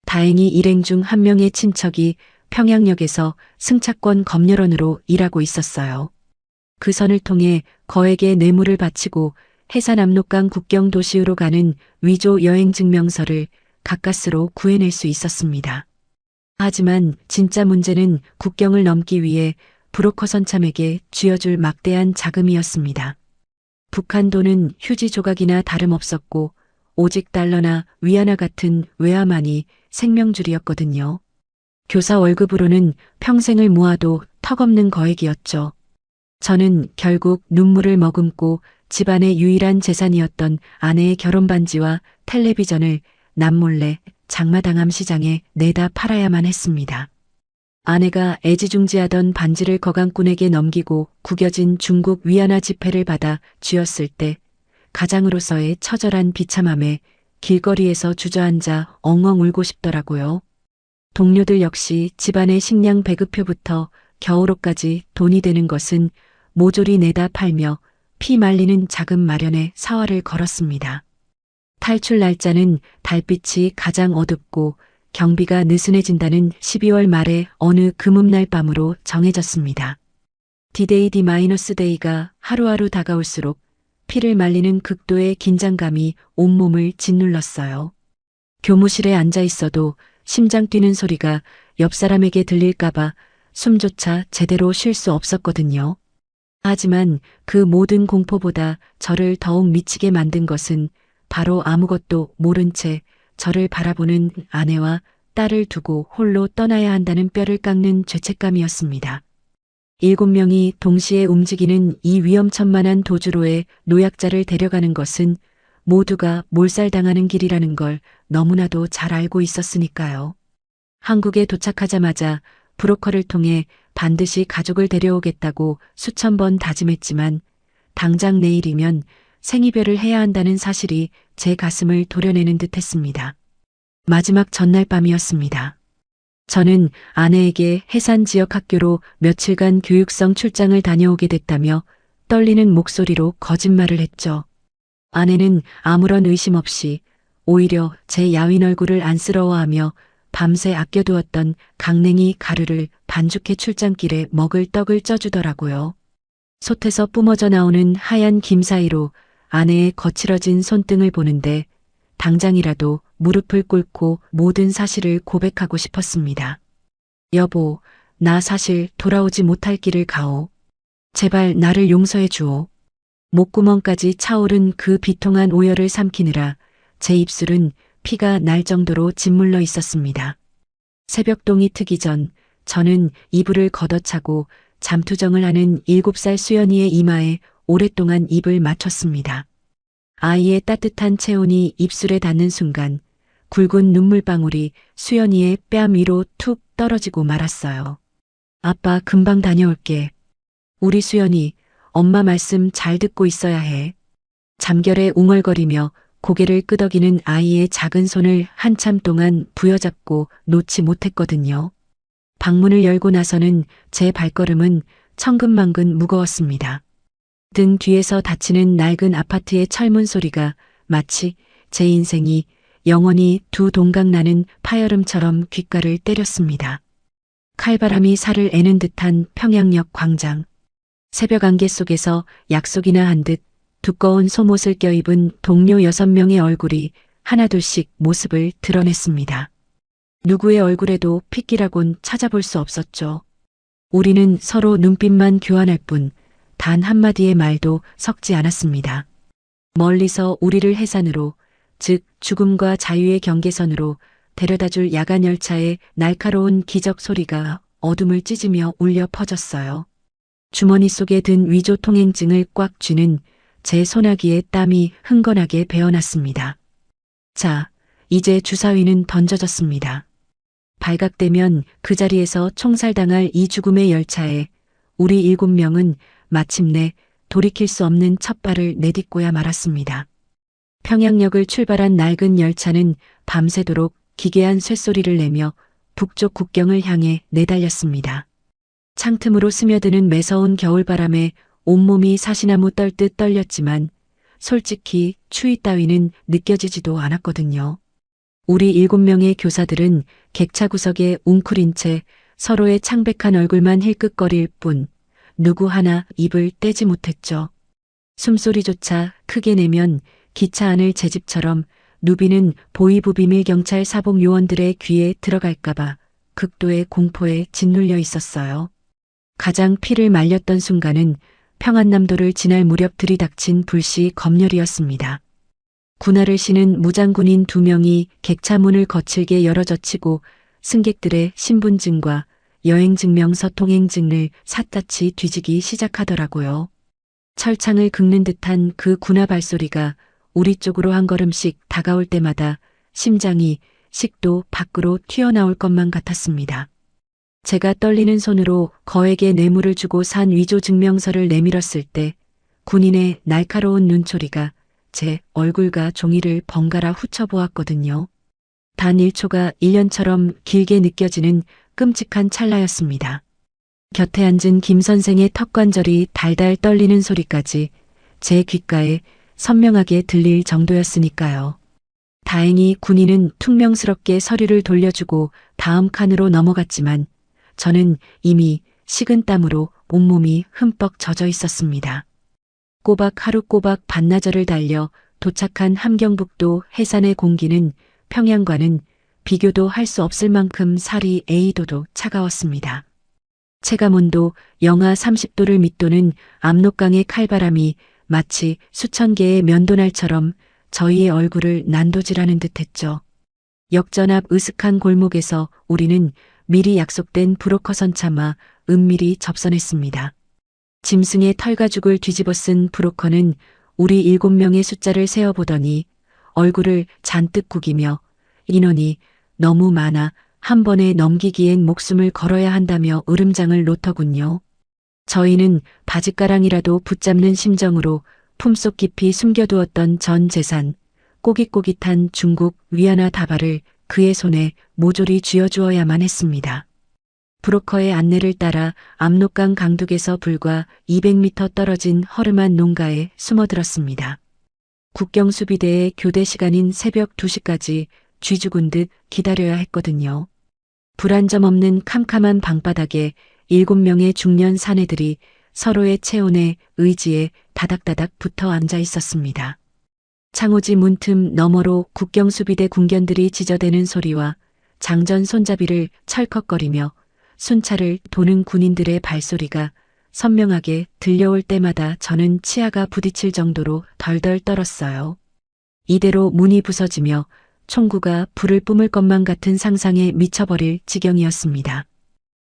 다행히 일행 중 한 명의 친척이 평양역에서 승차권 검열원으로 일하고 있었어요. 그 선을 통해 거액의 뇌물을 바치고 해산 압록강 국경 도시로 가는 위조 여행증명서를 가까스로 구해낼 수 있었습니다. 하지만 진짜 문제는 국경을 넘기 위해 브로커 선참에게 쥐어줄 막대한 자금이었습니다. 북한 돈은 휴지 조각이나 다름없었고 오직 달러나 위안화 같은 외화만이 생명줄이었거든요. 교사 월급으로는 평생을 모아도 턱없는 거액이었죠. 저는 결국 눈물을 머금고 집안의 유일한 재산이었던 아내의 결혼 반지와 텔레비전을 남몰래 장마당암 시장에 내다 팔아야만 했습니다. 아내가 애지중지하던 반지를 거강꾼에게 넘기고 구겨진 중국 위안화 지폐를 받아 쥐었을 때 가장으로서의 처절한 비참함에 길거리에서 주저앉아 엉엉 울고 싶더라고요. 동료들 역시 집안의 식량 배급표부터 겨울옷까지 돈이 되는 것은 모조리 내다 팔며 피 말리는 자금 마련에 사활을 걸었습니다. 탈출 날짜는 달빛이 가장 어둡고 경비가 느슨해진다는 12월 말의 어느 금음날 밤으로 정해졌습니다. D-Day D-Day가 하루하루 다가올수록 피를 말리는 극도의 긴장감이 온몸을 짓눌렀어요. 교무실에 앉아 있어도 심장 뛰는 소리가 옆 사람에게 들릴까봐 숨조차 제대로 쉴 수 없었거든요. 하지만 그 모든 공포보다 저를 더욱 미치게 만든 것은 바로 아무것도 모른 채 저를 바라보는 아내와 딸을 두고 홀로 떠나야 한다는 뼈를 깎는 죄책감이었습니다. 7명이 동시에 움직이는 이 위험천만한 도주로에 노약자를 데려가는 것은 모두가 몰살당하는 길이라는 걸 너무나도 잘 알고 있었으니까요. 한국에 도착하자마자 브로커를 통해 반드시 가족을 데려오겠다고 수천 번 다짐했지만 당장 내일이면 생이별을 해야 한다는 사실이 제 가슴을 도려내는 듯했습니다. 마지막 전날 밤이었습니다. 저는 아내에게 해산 지역 학교로 며칠간 교육성 출장을 다녀오게 됐다며 떨리는 목소리로 거짓말을 했죠. 아내는 아무런 의심 없이 오히려 제 야윈 얼굴을 안쓰러워하며 밤새 아껴두었던 강냉이 가루를 반죽해 출장길에 먹을 떡을 쪄주더라고요. 솥에서 뿜어져 나오는 하얀 김 사이로 아내의 거칠어진 손등을 보는데 당장이라도 무릎을 꿇고 모든 사실을 고백하고 싶었습니다. 여보, 나 사실 돌아오지 못할 길을 가오. 제발 나를 용서해 주오. 목구멍까지 차오른 그 비통한 오열을 삼키느라 제 입술은 피가 날 정도로 짓물러 있었습니다. 새벽동이 트기 전 저는 이불을 걷어차고 잠투정을 하는 7살 수연이의 이마에 오랫동안 입을 맞췄습니다. 아이의 따뜻한 체온이 입술에 닿는 순간 굵은 눈물방울이 수연이의 뺨 위로 툭 떨어지고 말았어요. 아빠 금방 다녀올게. 우리 수연이 엄마 말씀 잘 듣고 있어야 해. 잠결에 웅얼거리며 고개를 끄덕이는 아이의 작은 손을 한참 동안 부여잡고 놓지 못했거든요. 방문을 열고 나서는 제 발걸음은 천근만근 무거웠습니다. 등 뒤에서 닫히는 낡은 아파트의 철문 소리가 마치 제 인생이 영원히 두 동강 나는 파열음처럼 귓가를 때렸습니다. 칼바람이 살을 애는 듯한 평양역 광장. 새벽 안개 속에서 약속이나 한 듯 두꺼운 속옷을 껴입은 동료 6명의 얼굴이 하나둘씩 모습을 드러냈습니다. 누구의 얼굴에도 핏기라곤 찾아볼 수 없었죠. 우리는 서로 눈빛만 교환할 뿐 단 한마디의 말도 섞지 않았습니다. 멀리서 우리를 해산으로, 즉 죽음과 자유의 경계선으로 데려다줄 야간 열차의 날카로운 기적 소리가 어둠을 찢으며 울려 퍼졌어요. 주머니 속에 든 위조 통행증을 꽉 쥐는 제 소나기에 땀이 흥건하게 배어났습니다. 자, 이제 주사위는 던져졌습니다. 발각되면 그 자리에서 총살당할 이 죽음의 열차에 우리 7명은 마침내 돌이킬 수 없는 첫 발을 내딛고야 말았습니다. 평양역을 출발한 낡은 열차는 밤새도록 기괴한 쇳소리를 내며 북쪽 국경을 향해 내달렸습니다. 창틈으로 스며드는 매서운 겨울바람에 온몸이 사시나무 떨듯 떨렸지만 솔직히 추위 따위는 느껴지지도 않았거든요. 우리 7명의 교사들은 객차 구석에 웅크린 채 서로의 창백한 얼굴만 힐끗거릴 뿐 누구 하나 입을 떼지 못했죠. 숨소리조차 크게 내면 기차 안을 제 집처럼 누비는 보위부 비밀 경찰 사복 요원들의 귀에 들어갈까봐 극도의 공포에 짓눌려 있었어요. 가장 피를 말렸던 순간은 평안남도를 지날 무렵 들이닥친 불시 검열이었습니다. 군화를 신은 무장군인 2명이 객차 문을 거칠게 열어젖히고 승객들의 신분증과 여행증명서 통행증을 샅샅이 뒤지기 시작하더라고요. 철창을 긁는 듯한 그 군화 발소리가 우리 쪽으로 한 걸음씩 다가올 때마다 심장이 식도 밖으로 튀어나올 것만 같았습니다. 제가 떨리는 손으로 거액의 뇌물을 주고 산 위조 증명서를 내밀었을 때 군인의 날카로운 눈초리가 제 얼굴과 종이를 번갈아 훑어보았거든요. 단 1초가 1년처럼 길게 느껴지는 끔찍한 찰나였습니다. 곁에 앉은 김 선생의 턱관절이 달달 떨리는 소리까지 제 귓가에 선명하게 들릴 정도였으니까요. 다행히 군인은 퉁명스럽게 서류를 돌려주고 다음 칸으로 넘어갔지만 저는 이미 식은 땀으로 온몸이 흠뻑 젖어 있었습니다. 꼬박 하루 꼬박 반나절을 달려 도착한 함경북도 해산의 공기는 평양과는 비교도 할 수 없을 만큼 살이 A도도 차가웠습니다. 체감온도 영하 30도를 밑도는 압록강의 칼바람이 마치 수천 개의 면도날처럼 저희의 얼굴을 난도질하는 듯했죠. 역전 앞 으슥한 골목에서 우리는 미리 약속된 브로커선 참아 은밀히 접선했습니다. 짐승의 털가죽을 뒤집어 쓴 브로커는 우리 7명의 숫자를 세어보더니 얼굴을 잔뜩 구기며 인원이 너무 많아 한 번에 넘기기엔 목숨을 걸어야 한다며 으름장을 놓더군요. 저희는 바짓가랑이라도 붙잡는 심정으로 품속 깊이 숨겨두었던 전 재산, 꼬깃꼬깃한 중국 위안화 다발을 그의 손에 모조리 쥐어주어야만 했습니다. 브로커의 안내를 따라 압록강 강둑에서 불과 200m 떨어진 허름한 농가에 숨어들었습니다. 국경수비대의 교대 시간인 새벽 2시까지 쥐 죽은 듯 기다려야 했거든요. 불 한 점 없는 캄캄한 방바닥에 7명의 중년 사내들이 서로의 체온에 의지에 다닥다닥 붙어 앉아 있었습니다. 창호지 문틈 너머로 국경수비대 군견들이 지저대는 소리와 장전 손잡이를 철컥거리며 순찰을 도는 군인들의 발소리가 선명하게 들려올 때마다 저는 치아가 부딪힐 정도로 덜덜 떨었어요. 이대로 문이 부서지며 총구가 불을 뿜을 것만 같은 상상에 미쳐버릴 지경이었습니다.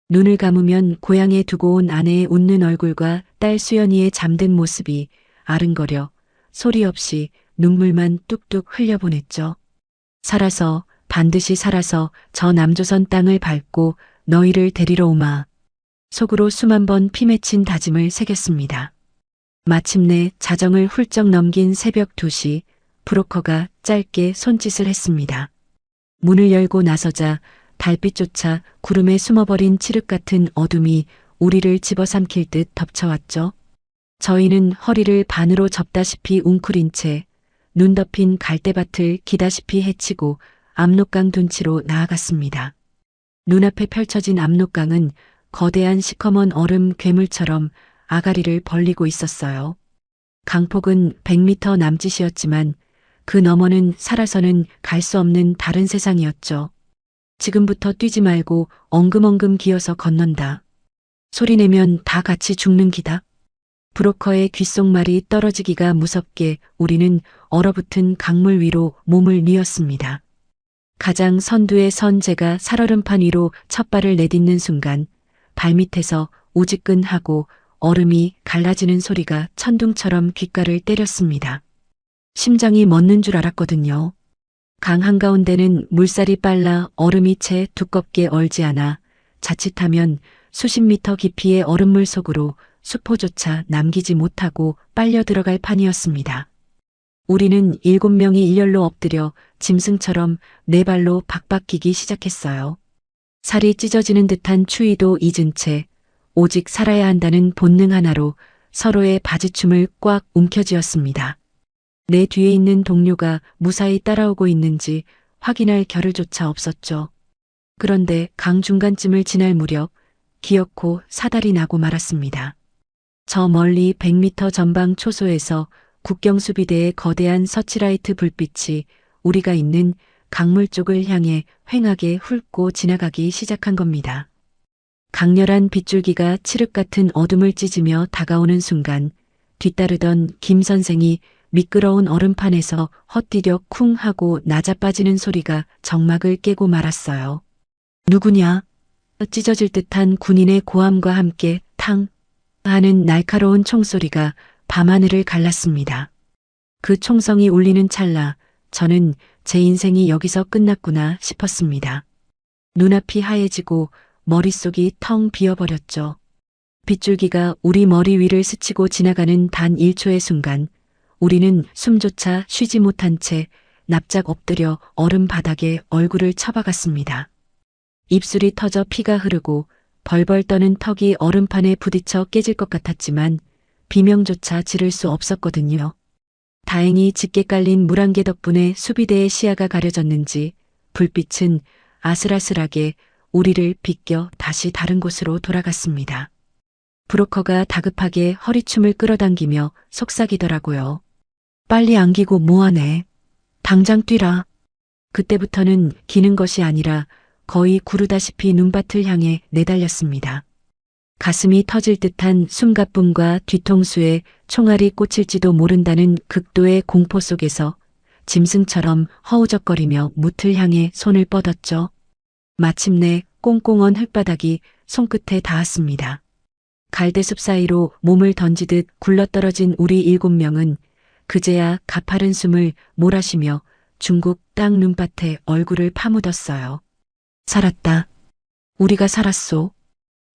눈을 감으면 고향에 두고 온 아내의 웃는 얼굴과 딸 수연이의 잠든 모습이 아른거려 소리 없이 눈물만 뚝뚝 흘려보냈죠. 살아서, 반드시 살아서 저 남조선 땅을 밟고 너희를 데리러 오마. 속으로 수만 번 피맺힌 다짐을 새겼습니다. 마침내 자정을 훌쩍 넘긴 새벽 2시, 브로커가 짧게 손짓을 했습니다. 문을 열고 나서자 달빛조차 구름에 숨어버린 칠흑 같은 어둠이 우리를 집어삼킬 듯 덮쳐왔죠. 저희는 허리를 반으로 접다시피 웅크린 채 눈 덮인 갈대밭을 기다시피 헤치고 압록강 둔치로 나아갔습니다. 눈앞에 펼쳐진 압록강은 거대한 시커먼 얼음 괴물처럼 아가리를 벌리고 있었어요. 강폭은 100m 남짓이었지만 그 너머는 살아서는 갈 수 없는 다른 세상이었죠. 지금부터 뛰지 말고 엉금엉금 기어서 건넌다. 소리내면 다 같이 죽는 기다. 브로커의 귓속말이 떨어지기가 무섭게 우리는 얼어붙은 강물 위로 몸을 뉘었습니다. 가장 선두에 선 제가 살얼음판 위로 첫 발을 내딛는 순간 발밑에서 우지끈하고 얼음이 갈라지는 소리가 천둥처럼 귓가를 때렸습니다. 심장이 멎는 줄 알았거든요. 강 한가운데는 물살이 빨라 얼음이 채 두껍게 얼지 않아 자칫하면 수십 미터 깊이의 얼음물 속으로 수포조차 남기지 못하고 빨려 들어갈 판이었습니다. 우리는 7명이 일렬로 엎드려 짐승처럼 네 발로 박박 기기 시작했어요. 살이 찢어지는 듯한 추위도 잊은 채 오직 살아야 한다는 본능 하나로 서로의 바지춤을 꽉 움켜쥐었습니다. 내 뒤에 있는 동료가 무사히 따라오고 있는지 확인할 겨를조차 없었죠. 그런데 강 중간쯤을 지날 무렵 기어코 사달이 나고 말았습니다. 저 멀리 100m 전방 초소에서 국경수비대의 거대한 서치라이트 불빛이 우리가 있는 강물 쪽을 향해 휑하게 훑고 지나가기 시작한 겁니다. 강렬한 빗줄기가 칠흑 같은 어둠을 찢으며 다가오는 순간 뒤따르던 김 선생이 미끄러운 얼음판에서 헛디뎌 쿵 하고 낮아빠지는 소리가 정막을 깨고 말았어요. 누구냐? 찢어질 듯한 군인의 고함과 함께 탕 하는 날카로운 총소리가 밤하늘을 갈랐습니다. 그 총성이 울리는 찰나 저는 제 인생이 여기서 끝났구나 싶었습니다. 눈앞이 하얘지고 머릿속이 텅 비어버렸죠. 빗줄기가 우리 머리 위를 스치고 지나가는 단 1초의 순간 우리는 숨조차 쉬지 못한 채 납작 엎드려 얼음 바닥에 얼굴을 처박았습니다. 입술이 터져 피가 흐르고 벌벌 떠는 턱이 얼음판에 부딪혀 깨질 것 같았지만 비명조차 지를 수 없었거든요. 다행히 짙게 깔린 물안개 덕분에 수비대의 시야가 가려졌는지 불빛은 아슬아슬하게 우리를 비껴 다시 다른 곳으로 돌아갔습니다. 브로커가 다급하게 허리춤을 끌어당기며 속삭이더라고요. 빨리 안기고 뭐하네. 당장 뛰라. 그때부터는 기는 것이 아니라 거의 구르다시피 눈밭을 향해 내달렸습니다. 가슴이 터질 듯한 숨가쁨과 뒤통수에 총알이 꽂힐지도 모른다는 극도의 공포 속에서 짐승처럼 허우적거리며 무틀 향해 손을 뻗었죠. 마침내 꽁꽁언 흙바닥이 손끝에 닿았습니다. 갈대숲 사이로 몸을 던지듯 굴러떨어진 우리 7명은 그제야 가파른 숨을 몰아쉬며 중국 땅 눈밭에 얼굴을 파묻었어요. 살았다. 우리가 살았소.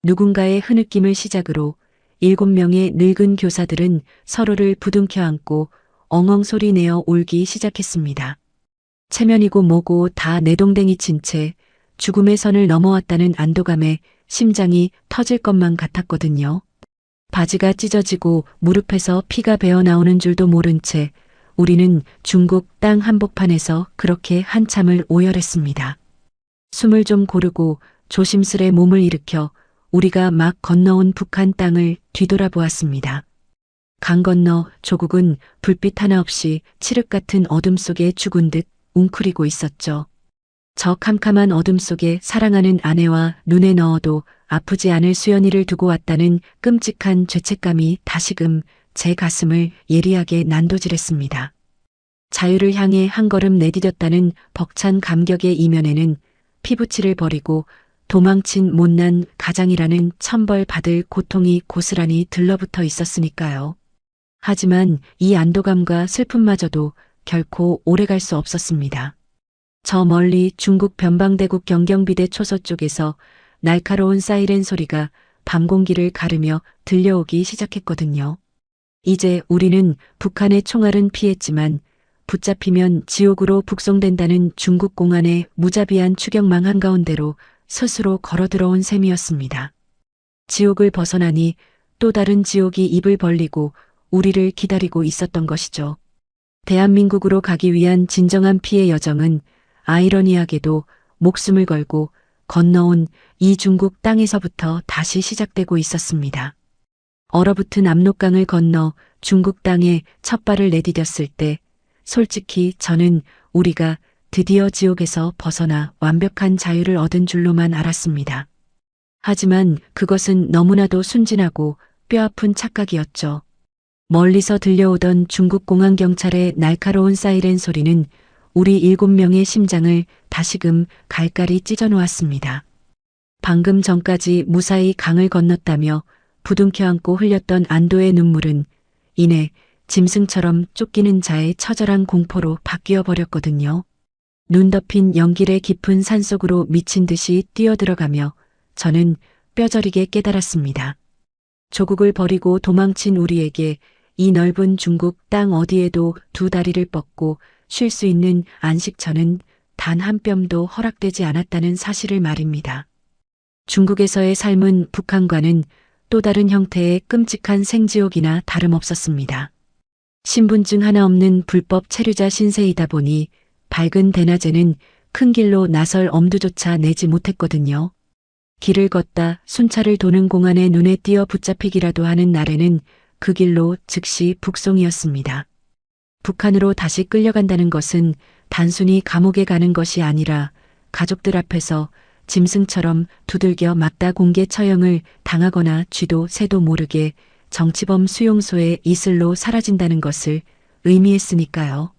누군가의 흐느낌을 시작으로 7명의 늙은 교사들은 서로를 부둥켜 안고 엉엉 소리 내어 울기 시작했습니다. 체면이고 뭐고 다 내동댕이 친 채 죽음의 선을 넘어왔다는 안도감에 심장이 터질 것만 같았거든요. 바지가 찢어지고 무릎에서 피가 배어나오는 줄도 모른 채 우리는 중국 땅 한복판에서 그렇게 한참을 오열했습니다. 숨을 좀 고르고 조심스레 몸을 일으켜 우리가 막 건너온 북한 땅을 뒤돌아보았습니다. 강 건너 조국은 불빛 하나 없이 칠흑 같은 어둠 속에 죽은 듯 웅크리고 있었죠. 저 캄캄한 어둠 속에 사랑하는 아내와 눈에 넣어도 아프지 않을 수연이를 두고 왔다는 끔찍한 죄책감이 다시금 제 가슴을 예리하게 난도질했습니다. 자유를 향해 한 걸음 내디뎠다는 벅찬 감격의 이면에는 피부치를 버리고 도망친 못난 가장이라는 천벌 받을 고통이 고스란히 들러붙어 있었으니까요. 하지만 이 안도감과 슬픔마저도 결코 오래갈 수 없었습니다. 저 멀리 중국 변방대국 경경비대 초소 쪽에서 날카로운 사이렌 소리가 밤 공기를 가르며 들려오기 시작했거든요. 이제 우리는 북한의 총알은 피했지만 붙잡히면 지옥으로 북송된다는 중국 공안의 무자비한 추격망 한가운데로 스스로 걸어 들어온 셈이었습니다. 지옥을 벗어나니 또 다른 지옥이 입을 벌리고 우리를 기다리고 있었던 것이죠. 대한민국으로 가기 위한 진정한 피해 여정은 아이러니하게도 목숨을 걸고 건너온 이 중국 땅에서부터 다시 시작되고 있었습니다. 얼어붙은 압록강을 건너 중국 땅에 첫 발을 내디뎠을 때 솔직히 저는 우리가 드디어 지옥에서 벗어나 완벽한 자유를 얻은 줄로만 알았습니다. 하지만 그것은 너무나도 순진하고 뼈아픈 착각이었죠. 멀리서 들려오던 중국 공안 경찰의 날카로운 사이렌 소리는 우리 7명의 심장을 다시금 갈갈이 찢어 놓았습니다. 방금 전까지 무사히 강을 건넜다며 부둥켜 안고 흘렸던 안도의 눈물은 이내 짐승처럼 쫓기는 자의 처절한 공포로 바뀌어 버렸거든요. 눈 덮인 연길의 깊은 산속으로 미친 듯이 뛰어들어가며 저는 뼈저리게 깨달았습니다. 조국을 버리고 도망친 우리에게 이 넓은 중국 땅 어디에도 두 다리를 뻗고 쉴 수 있는 안식처는 단 한 뼘도 허락되지 않았다는 사실을 말입니다. 중국에서의 삶은 북한과는 또 다른 형태의 끔찍한 생지옥이나 다름없었습니다. 신분증 하나 없는 불법 체류자 신세이다 보니 밝은 대낮에는 큰 길로 나설 엄두조차 내지 못했거든요. 길을 걷다 순찰을 도는 공안의 눈에 띄어 붙잡히기라도 하는 날에는 그 길로 즉시 북송이었습니다. 북한으로 다시 끌려간다는 것은 단순히 감옥에 가는 것이 아니라 가족들 앞에서 짐승처럼 두들겨 맞다 공개 처형을 당하거나 쥐도 새도 모르게 정치범 수용소의 이슬로 사라진다는 것을 의미했으니까요.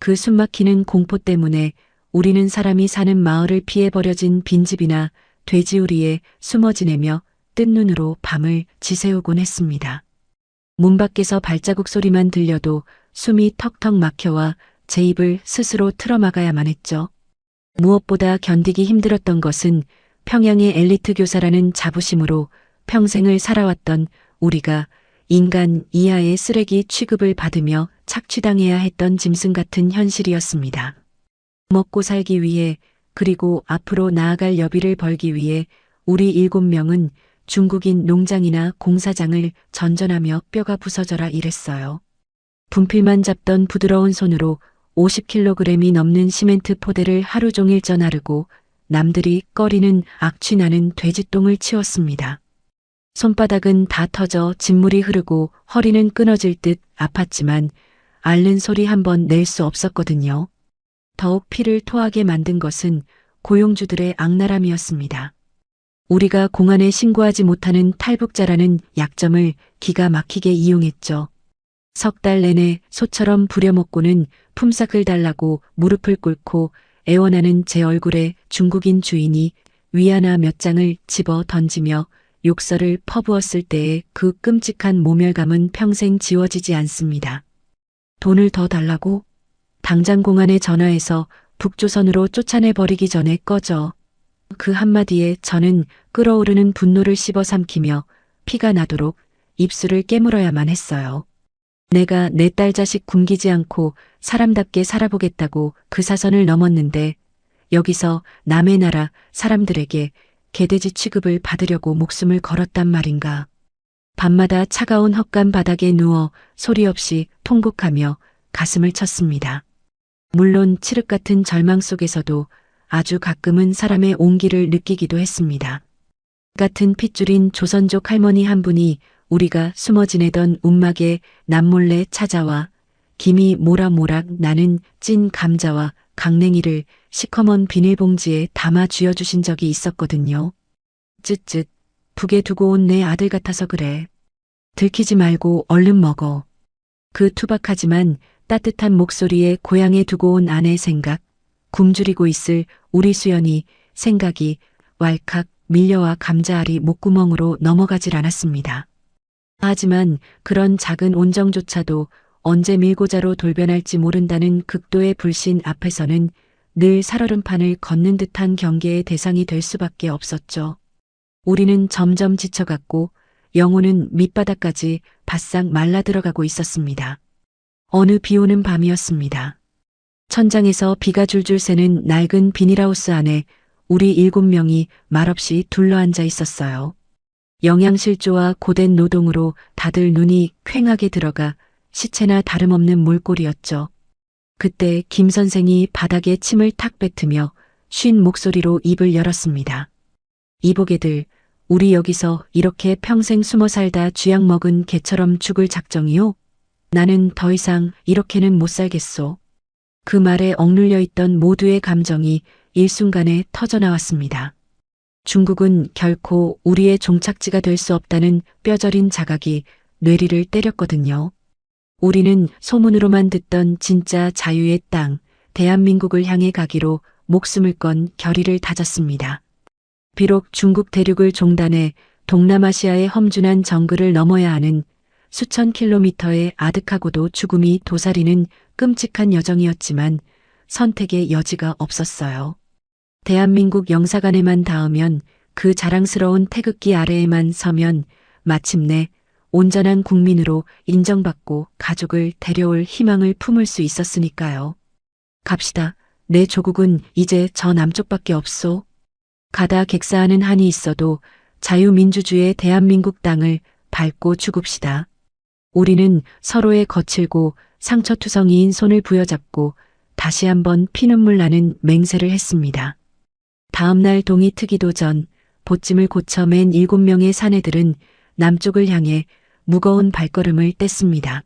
그 숨막히는 공포 때문에 우리는 사람이 사는 마을을 피해 버려진 빈집이나 돼지우리에 숨어 지내며 뜬 눈으로 밤을 지새우곤 했습니다. 문 밖에서 발자국 소리만 들려도 숨이 턱턱 막혀와 제 입을 스스로 틀어막아야만 했죠. 무엇보다 견디기 힘들었던 것은 평양의 엘리트 교사라는 자부심으로 평생을 살아왔던 우리가 인간 이하의 쓰레기 취급을 받으며 착취당해야 했던 짐승 같은 현실이었습니다. 먹고 살기 위해 그리고 앞으로 나아갈 여비를 벌기 위해 우리 7명은 중국인 농장이나 공사장을 전전하며 뼈가 부서져라 일했어요. 분필만 잡던 부드러운 손으로 50kg이 넘는 시멘트 포대를 하루 종일 쪄나르고 남들이 꺼리는 악취나는 돼지똥을 치웠습니다. 손바닥은 다 터져 진물이 흐르고 허리는 끊어질 듯 아팠지만 앓는 소리 한 번 낼 수 없었거든요. 더욱 피를 토하게 만든 것은 고용주들의 악랄함이었습니다. 우리가 공안에 신고하지 못하는 탈북자라는 약점을 기가 막히게 이용했죠. 석 달 내내 소처럼 부려먹고는 품삯을 달라고 무릎을 꿇고 애원하는 제 얼굴에 중국인 주인이 위안화 몇 장을 집어 던지며 욕설을 퍼부었을 때의 그 끔찍한 모멸감은 평생 지워지지 않습니다. 돈을 더 달라고? 당장 공안에 전화해서 북조선으로 쫓아내버리기 전에 꺼져. 그 한마디에 저는 끓어오르는 분노를 씹어 삼키며 피가 나도록 입술을 깨물어야만 했어요. 내가 내 딸 자식 굶기지 않고 사람답게 살아보겠다고 그 사선을 넘었는데 여기서 남의 나라 사람들에게 개돼지 취급을 받으려고 목숨을 걸었단 말인가. 밤마다 차가운 헛간 바닥에 누워 소리 없이 통곡하며 가슴을 쳤습니다. 물론 칠흑 같은 절망 속에서도 아주 가끔은 사람의 온기를 느끼기도 했습니다. 같은 핏줄인 조선족 할머니 한 분이 우리가 숨어 지내던 움막에 남몰래 찾아와 김이 모락모락 나는 찐 감자와 강냉이를 시커먼 비닐봉지에 담아 쥐어주신 적이 있었거든요. 쯧쯧, 북에 두고 온 내 아들 같아서 그래. 들키지 말고 얼른 먹어. 그 투박하지만 따뜻한 목소리에 고향에 두고 온 아내 생각, 굶주리고 있을 우리 수연이 생각이 왈칵 밀려와 감자알이 목구멍으로 넘어가질 않았습니다. 하지만 그런 작은 온정조차도 언제 밀고자로 돌변할지 모른다는 극도의 불신 앞에서는 늘 살얼음판을 걷는 듯한 경계의 대상이 될 수밖에 없었죠. 우리는 점점 지쳐갔고 영혼은 밑바닥까지 바싹 말라들어가고 있었습니다. 어느 비오는 밤이었습니다. 천장에서 비가 줄줄 새는 낡은 비닐하우스 안에 우리 7명이 말없이 둘러앉아 있었어요. 영양실조와 고된 노동으로 다들 눈이 퀭하게 들어가 시체나 다름없는 몰골이었죠. 그때 김 선생이 바닥에 침을 탁 뱉으며 쉰 목소리로 입을 열었습니다. 이보게들, 우리 여기서 이렇게 평생 숨어 살다 쥐약 먹은 개처럼 죽을 작정이요? 나는 더 이상 이렇게는 못 살겠소. 그 말에 억눌려 있던 모두의 감정이 일순간에 터져나왔습니다. 중국은 결코 우리의 종착지가 될 수 없다는 뼈저린 자각이 뇌리를 때렸거든요. 우리는 소문으로만 듣던 진짜 자유의 땅, 대한민국을 향해 가기로 목숨을 건 결의를 다졌습니다. 비록 중국 대륙을 종단해 동남아시아의 험준한 정글을 넘어야 하는 수천 킬로미터의 아득하고도 죽음이 도사리는 끔찍한 여정이었지만 선택의 여지가 없었어요. 대한민국 영사관에만 닿으면, 그 자랑스러운 태극기 아래에만 서면 마침내 온전한 국민으로 인정받고 가족을 데려올 희망을 품을 수 있었으니까요. 갑시다. 내 조국은 이제 저 남쪽밖에 없소. 가다 객사하는 한이 있어도 자유민주주의의 대한민국 땅을 밟고 죽읍시다. 우리는 서로의 거칠고 상처투성이인 손을 부여잡고 다시 한번 피눈물 나는 맹세를 했습니다. 다음날 동이 트기도 전 보찜을 고쳐 맨 7명의 사내들은 남쪽을 향해 무거운 발걸음을 뗐습니다.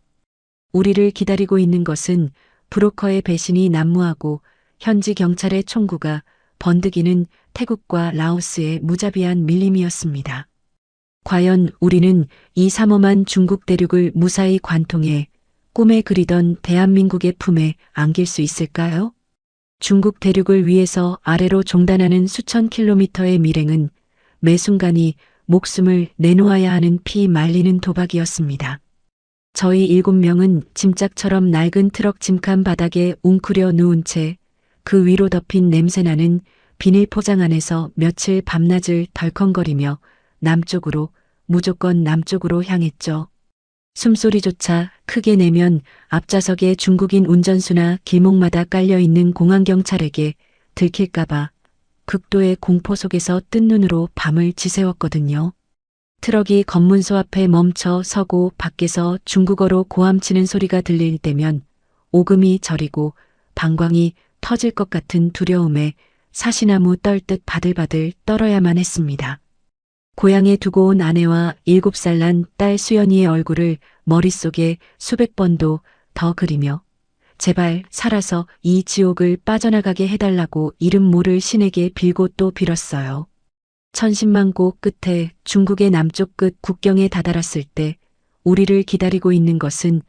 우리를 기다리고 있는 것은 브로커의 배신이 난무하고 현지 경찰의 총구가 번득이는 태국과 라오스의 무자비한 밀림이었습니다. 과연 우리는 이 삼엄한 중국 대륙을 무사히 관통해 꿈에 그리던 대한민국의 품에 안길 수 있을까요? 중국 대륙을 위에서 아래로 종단하는 수천 킬로미터의 밀행은 매 순간이 목숨을 내놓아야 하는 피 말리는 도박이었습니다. 저희 7명은 짐짝처럼 낡은 트럭 짐칸 바닥에 웅크려 누운 채 그 위로 덮인 냄새나는 비닐 포장 안에서 며칠 밤낮을 덜컹거리며 남쪽으로, 무조건 남쪽으로 향했죠. 숨소리조차 크게 내면 앞좌석에 중국인 운전수나 길목마다 깔려있는 공안경찰에게 들킬까봐 극도의 공포 속에서 뜬 눈으로 밤을 지새웠거든요. 트럭이 검문소 앞에 멈춰 서고 밖에서 중국어로 고함치는 소리가 들릴 때면 오금이 저리고 방광이 터질 것 같은 두려움에 사시나무 떨듯 바들바들 떨어야만 했습니다. 고향에 두고 온 아내와 7살 난 딸 수연이의 얼굴을 머릿속에 수백 번도 더 그리며 제발 살아서 이 지옥을 빠져나가게 해달라고 이름 모를 신에게 빌고 또 빌었어요. 천신만고 끝에 중국의 남쪽 끝 국경에 다다랐을 때 우리를 기다리고 있는 것은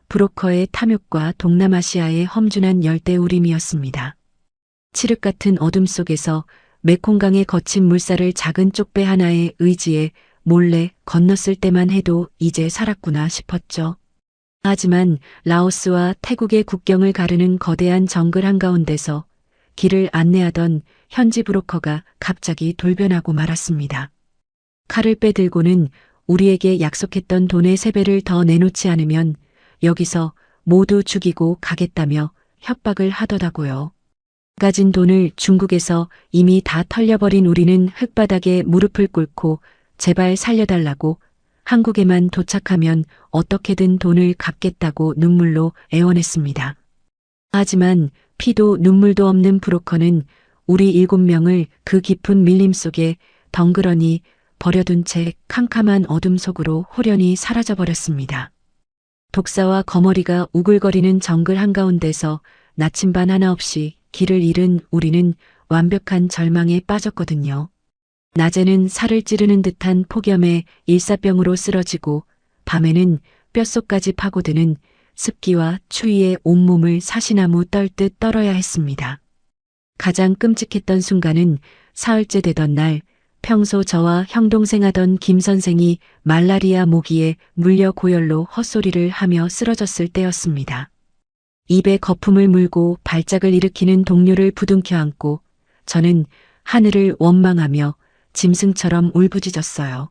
브로커의 탐욕과 동남아시아의 험준한 열대우림이었습니다. 칠흑 같은 어둠 속에서 메콩강의 거친 물살을 작은 쪽배 하나의 의지에 몰래 건넜을 때만 해도 이제 살았구나 싶었죠. 하지만 라오스와 태국의 국경을 가르는 거대한 정글 한가운데서 길을 안내하던 현지 브로커가 갑자기 돌변하고 말았습니다. 칼을 빼들고는 우리에게 약속했던 돈의 3배를 더 내놓지 않으면 여기서 모두 죽이고 가겠다며 협박을 하더라고요. 가진 돈을 중국에서 이미 다 털려버린 우리는 흙바닥에 무릎을 꿇고 제발 살려달라고, 한국에만 도착하면 어떻게든 돈을 갚겠다고 눈물로 애원했습니다. 하지만 피도 눈물도 없는 브로커는 우리 7명을 그 깊은 밀림 속에 덩그러니 버려둔 채 캄캄한 어둠 속으로 홀연히 사라져버렸습니다. 독사와 거머리가 우글거리는 정글 한가운데서 나침반 하나 없이 길을 잃은 우리는 완벽한 절망에 빠졌거든요. 낮에는 살을 찌르는 듯한 폭염에 일사병으로 쓰러지고 밤에는 뼛속까지 파고드는 습기와 추위에 온몸을 사시나무 떨듯 떨어야 했습니다. 가장 끔찍했던 순간은 사흘째 되던 날, 평소 저와 형동생 하던 김 선생이 말라리아 모기에 물려 고열로 헛소리를 하며 쓰러졌을 때였습니다. 입에 거품을 물고 발작을 일으키는 동료를 부둥켜 안고 저는 하늘을 원망하며 짐승처럼 울부짖었어요.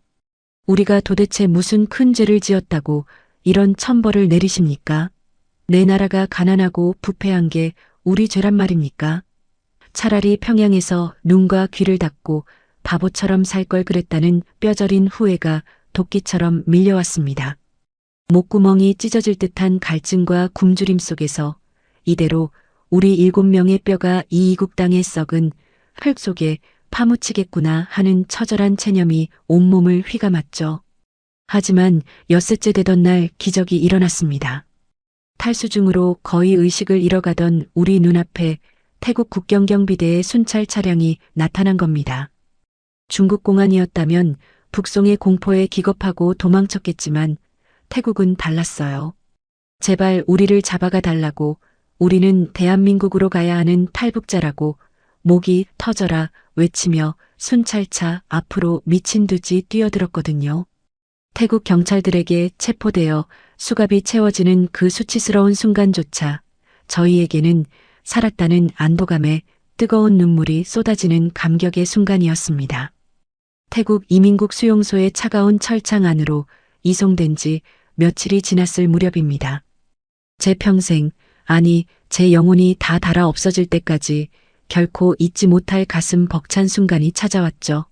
우리가 도대체 무슨 큰 죄를 지었다고 이런 천벌을 내리십니까? 내 나라가 가난하고 부패한 게 우리 죄란 말입니까? 차라리 평양에서 눈과 귀를 닫고 바보처럼 살 걸 그랬다는 뼈저린 후회가 도끼처럼 밀려왔습니다. 목구멍이 찢어질 듯한 갈증과 굶주림 속에서 이대로 우리 7명의 뼈가 이 이국 땅에 썩은 흙 속에 파묻히겠구나 하는 처절한 체념이 온몸을 휘감았죠. 하지만 엿새째 되던 날 기적이 일어났습니다. 탈수중으로 거의 의식을 잃어가던 우리 눈앞에 태국 국경경비대의 순찰 차량이 나타난 겁니다. 중국 공안이었다면 북송의 공포에 기겁하고 도망쳤겠지만 태국은 달랐어요. 제발 우리를 잡아가 달라고, 우리는 대한민국으로 가야 하는 탈북자라고 목이 터져라 외치며 순찰차 앞으로 미친 듯이 뛰어들었거든요. 태국 경찰들에게 체포되어 수갑이 채워지는 그 수치스러운 순간조차 저희에게는 살았다는 안도감에 뜨거운 눈물이 쏟아지는 감격의 순간이었습니다. 태국 이민국 수용소의 차가운 철창 안으로 이송된 지 며칠이 지났을 무렵입니다. 제 평생, 아니 제 영혼이 다 닳아 없어질 때까지 결코 잊지 못할 가슴 벅찬 순간이 찾아왔죠.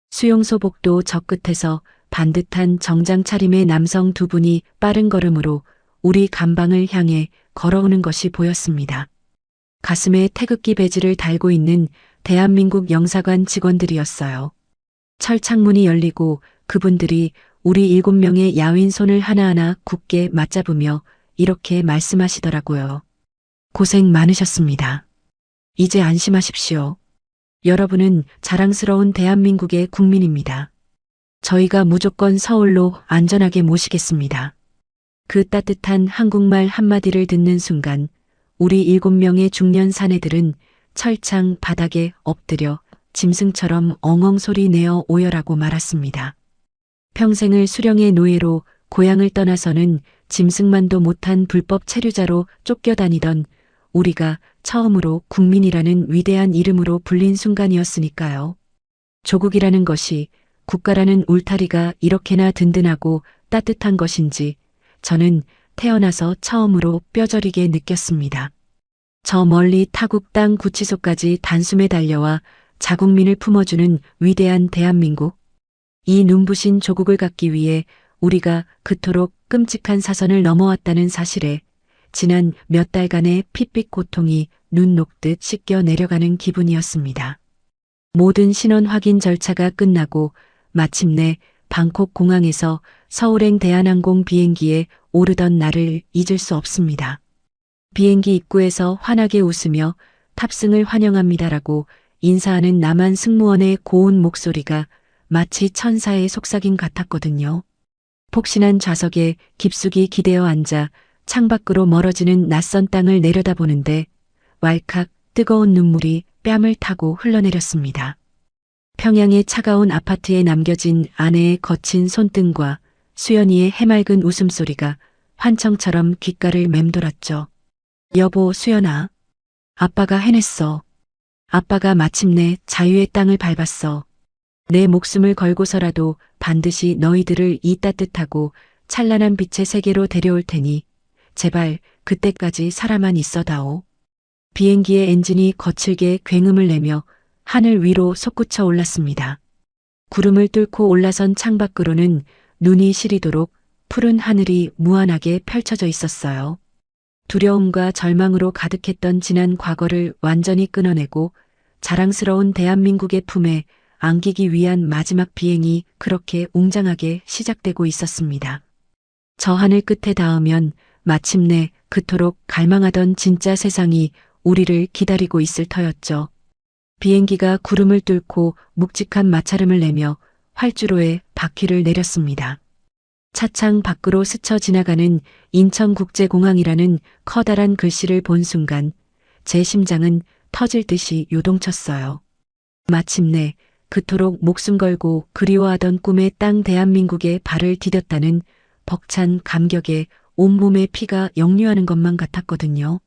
수용소 복도 저 끝에서 반듯한 정장 차림의 남성 두 분이 빠른 걸음으로 우리 감방을 향해 걸어오는 것이 보였습니다. 가슴에 태극기 배지를 달고 있는 대한민국 영사관 직원들이었어요. 철창문이 열리고 그분들이 우리 7명의 야윈 손을 하나하나 굳게 맞잡으며 이렇게 말씀하시더라고요. 고생 많으셨습니다. 이제 안심하십시오. 여러분은 자랑스러운 대한민국의 국민입니다. 저희가 무조건 서울로 안전하게 모시겠습니다. 그 따뜻한 한국말 한마디를 듣는 순간 우리 7명의 중년 사내들은 철창 바닥에 엎드려 짐승처럼 엉엉 소리 내어 오열하고 말았습니다. 평생을 수령의 노예로 고향을 떠나서는 짐승만도 못한 불법 체류자로 쫓겨다니던 우리가 처음으로 국민이라는 위대한 이름으로 불린 순간이었으니까요. 조국이라는 것이, 국가라는 울타리가 이렇게나 든든하고 따뜻한 것인지 저는 태어나서 처음으로 뼈저리게 느꼈습니다. 저 멀리 타국 땅 구치소까지 단숨에 달려와 자국민을 품어주는 위대한 대한민국. 이 눈부신 조국을 갖기 위해 우리가 그토록 끔찍한 사선을 넘어왔다는 사실에 지난 몇 달간의 핏빛 고통이 눈 녹듯 씻겨 내려가는 기분이었습니다. 모든 신원 확인 절차가 끝나고 마침내 방콕 공항에서 서울행 대한항공 비행기에 오르던 날을 잊을 수 없습니다. 비행기 입구에서 환하게 웃으며 탑승을 환영합니다라고 인사하는 남한 승무원의 고운 목소리가 마치 천사의 속삭임 같았거든요. 폭신한 좌석에 깊숙이 기대어 앉아 창밖으로 멀어지는 낯선 땅을 내려다보는데 왈칵 뜨거운 눈물이 뺨을 타고 흘러내렸습니다. 평양의 차가운 아파트에 남겨진 아내의 거친 손등과 수연이의 해맑은 웃음소리가 환청처럼 귓가를 맴돌았죠. 여보, 수연아. 아빠가 해냈어. 아빠가 마침내 자유의 땅을 밟았어. 내 목숨을 걸고서라도 반드시 너희들을 이 따뜻하고 찬란한 빛의 세계로 데려올 테니 제발 그때까지 살아만 있어다오. 비행기의 엔진이 거칠게 굉음을 내며 하늘 위로 솟구쳐 올랐습니다. 구름을 뚫고 올라선 창밖으로는 눈이 시리도록 푸른 하늘이 무한하게 펼쳐져 있었어요. 두려움과 절망으로 가득했던 지난 과거를 완전히 끊어내고 자랑스러운 대한민국의 품에 안기기 위한 마지막 비행이 그렇게 웅장하게 시작되고 있었습니다. 저 하늘 끝에 닿으면 마침내 그토록 갈망하던 진짜 세상이 우리를 기다리고 있을 터였죠. 비행기가 구름을 뚫고 묵직한 마찰음을 내며 활주로에 바퀴를 내렸습니다. 차창 밖으로 스쳐 지나가는 인천국제공항이라는 커다란 글씨를 본 순간 제 심장은 터질 듯이 요동쳤어요. 마침내 그토록 목숨 걸고 그리워하던 꿈의 땅 대한민국에 발을 디뎠다는 벅찬 감격에 온몸의 피가 역류하는 것만 같았거든요.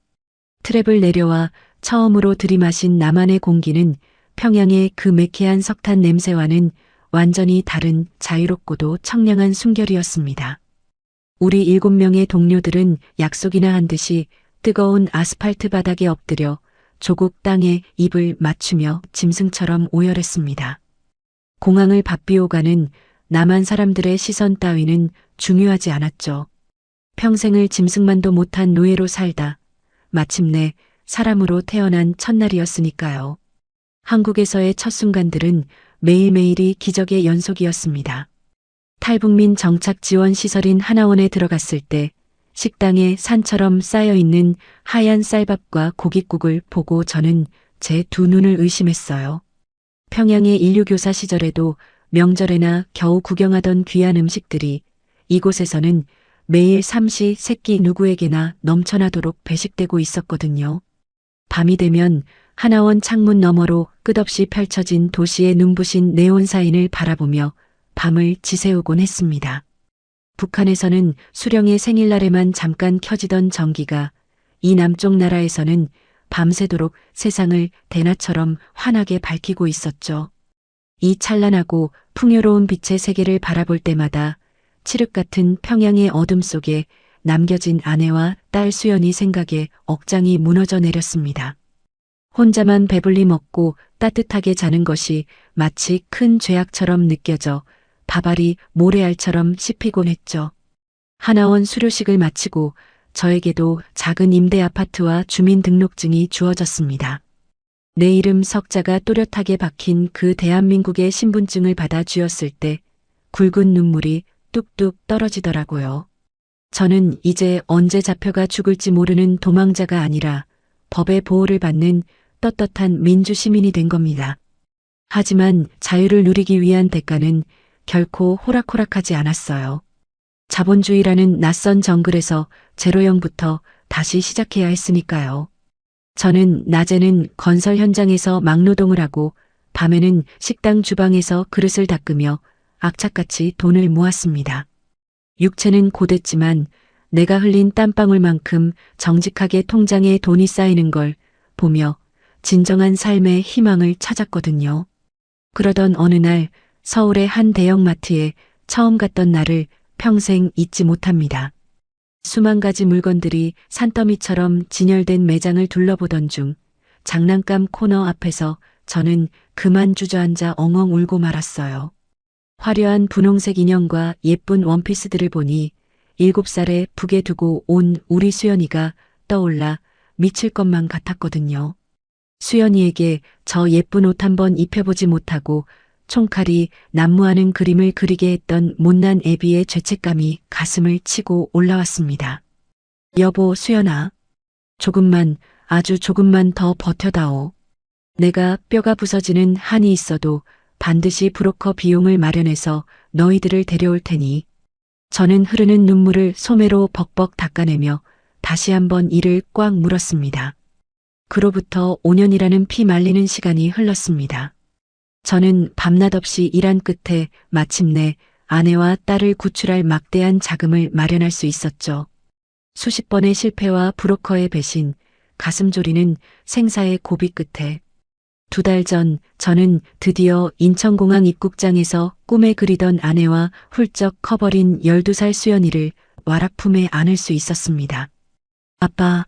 트랩을 내려와 처음으로 들이마신 남한의 공기는 평양의 그 매캐한 석탄 냄새와는 완전히 다른 자유롭고도 청량한 숨결이었습니다. 우리 7명의 동료들은 약속이나 한 듯이 뜨거운 아스팔트 바닥에 엎드려 조국 땅에 입을 맞추며 짐승처럼 오열했습니다. 공항을 밟비오가는 남한 사람들의 시선 따위는 중요하지 않았죠. 평생을 짐승만도 못한 노예로 살다 마침내 사람으로 태어난 첫날이었으니까요. 한국에서의 첫 순간들은 매일매일이 기적의 연속이었습니다. 탈북민 정착 지원 시설인 하나원에 들어갔을 때 식당에 산처럼 쌓여있는 하얀 쌀밥과 고깃국을 보고 저는 제 두 눈을 의심했어요. 평양의 인류교사 시절에도 명절에나 겨우 구경하던 귀한 음식들이 이곳에서는 매일 삼시 세끼 누구에게나 넘쳐나도록 배식되고 있었거든요. 밤이 되면 하나원 창문 너머로 끝없이 펼쳐진 도시의 눈부신 네온 사인을 바라보며 밤을 지새우곤 했습니다. 북한에서는 수령의 생일날에만 잠깐 켜지던 전기가 이 남쪽 나라에서는 밤새도록 세상을 대낮처럼 환하게 밝히고 있었죠. 이 찬란하고 풍요로운 빛의 세계를 바라볼 때마다 칠흑 같은 평양의 어둠 속에 남겨진 아내와 딸 수연이 생각에 억장이 무너져 내렸습니다. 혼자만 배불리 먹고 따뜻하게 자는 것이 마치 큰 죄악처럼 느껴져 밥알이 모래알처럼 씹히곤 했죠. 하나원 수료식을 마치고 저에게도 작은 임대 아파트와 주민등록증이 주어졌습니다. 내 이름 석자가 또렷하게 박힌 그 대한민국의 신분증을 받아 쥐었을 때 굵은 눈물이 뚝뚝 떨어지더라고요. 저는 이제 언제 잡혀가 죽을지 모르는 도망자가 아니라 법의 보호를 받는 떳떳한 민주시민이 된 겁니다. 하지만 자유를 누리기 위한 대가는 결코 호락호락하지 않았어요. 자본주의라는 낯선 정글에서 제로영부터 다시 시작해야 했으니까요. 저는 낮에는 건설 현장에서 막노동을 하고 밤에는 식당 주방에서 그릇을 닦으며 악착같이 돈을 모았습니다. 육체는 고됐지만 내가 흘린 땀방울만큼 정직하게 통장에 돈이 쌓이는 걸 보며 진정한 삶의 희망을 찾았거든요. 그러던 어느 날 서울의 한 대형마트에 처음 갔던 날을 평생 잊지 못합니다. 수만 가지 물건들이 산더미처럼 진열된 매장을 둘러보던 중 장난감 코너 앞에서 저는 그만 주저앉아 엉엉 울고 말았어요. 화려한 분홍색 인형과 예쁜 원피스들을 보니 7살에 북에 두고 온 우리 수연이가 떠올라 미칠 것만 같았거든요. 수연이에게 저 예쁜 옷 한번 입혀보지 못하고 총칼이 난무하는 그림을 그리게 했던 못난 애비의 죄책감이 가슴을 치고 올라왔습니다. 여보 수연아, 조금만 아주 조금만 더 버텨다오. 내가 뼈가 부서지는 한이 있어도 반드시 브로커 비용을 마련해서 너희들을 데려올 테니. 저는 흐르는 눈물을 소매로 벅벅 닦아내며 다시 한번 이를 꽉 물었습니다. 그로부터 5년이라는 피 말리는 시간이 흘렀습니다. 저는 밤낮 없이 일한 끝에 마침내 아내와 딸을 구출할 막대한 자금을 마련할 수 있었죠. 수십 번의 실패와 브로커의 배신, 가슴 졸이는 생사의 고비 끝에 2달 전 저는 드디어 인천공항 입국장에서 꿈에 그리던 아내와 훌쩍 커버린 12살 수연이를 와락 품에 안을 수 있었습니다. 아빠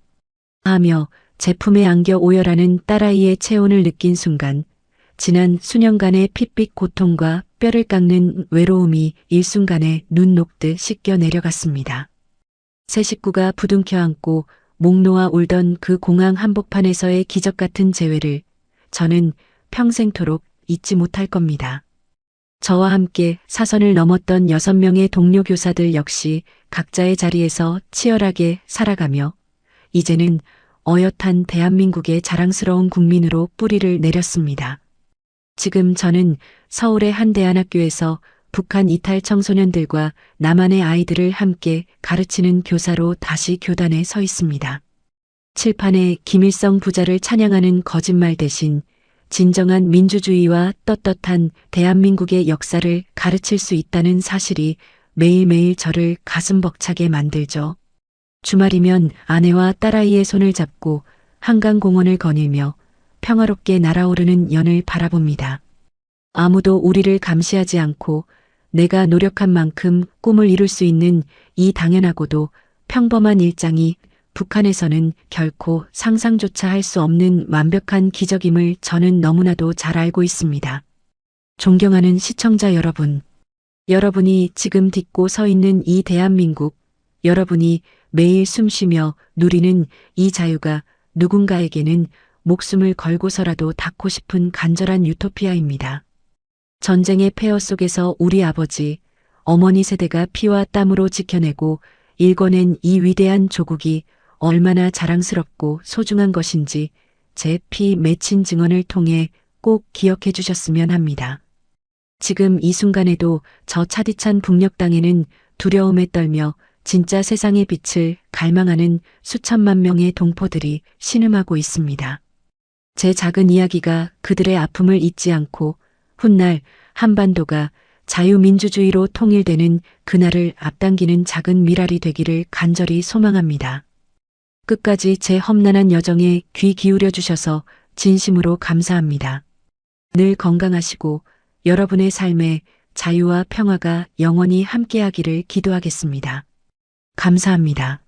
하며 제 품에 안겨 오열하는 딸아이의 체온을 느낀 순간 지난 수년간의 핏빛 고통과 뼈를 깎는 외로움이 일순간에 눈 녹듯 씻겨 내려갔습니다. 새 식구가 부둥켜 안고 목 놓아 울던 그 공항 한복판에서의 기적 같은 재회를 저는 평생토록 잊지 못할 겁니다. 저와 함께 사선을 넘었던 6명의 동료 교사들 역시 각자의 자리에서 치열하게 살아가며 이제는 어엿한 대한민국의 자랑스러운 국민으로 뿌리를 내렸습니다. 지금 저는 서울의 한 대안학교에서 북한 이탈 청소년들과 남한의 아이들을 함께 가르치는 교사로 다시 교단에 서 있습니다. 칠판에 김일성 부자를 찬양하는 거짓말 대신 진정한 민주주의와 떳떳한 대한민국의 역사를 가르칠 수 있다는 사실이 매일매일 저를 가슴 벅차게 만들죠. 주말이면 아내와 딸아이의 손을 잡고 한강공원을 거닐며 평화롭게 날아오르는 연을 바라봅니다. 아무도 우리를 감시하지 않고 내가 노력한 만큼 꿈을 이룰 수 있는 이 당연하고도 평범한 일상이 북한에서는 결코 상상조차 할 수 없는 완벽한 기적임을 저는 너무나도 잘 알고 있습니다. 존경하는 시청자 여러분, 여러분이 지금 딛고 서 있는 이 대한민국, 여러분이 매일 숨쉬며 누리는 이 자유가 누군가에게는 목숨을 걸고서라도 닿고 싶은 간절한 유토피아입니다. 전쟁의 폐허 속에서 우리 아버지, 어머니 세대가 피와 땀으로 지켜내고 일궈낸 이 위대한 조국이 얼마나 자랑스럽고 소중한 것인지 제 피 맺힌 증언을 통해 꼭 기억해 주셨으면 합니다. 지금 이 순간에도 저 차디찬 북녘 땅에는 두려움에 떨며 진짜 세상의 빛을 갈망하는 수천만 명의 동포들이 신음하고 있습니다. 제 작은 이야기가 그들의 아픔을 잊지 않고 훗날 한반도가 자유민주주의로 통일되는 그날을 앞당기는 작은 미랄이 되기를 간절히 소망합니다. 끝까지 제 험난한 여정에 귀 기울여 주셔서 진심으로 감사합니다. 늘 건강하시고 여러분의 삶에 자유와 평화가 영원히 함께하기를 기도하겠습니다. 감사합니다.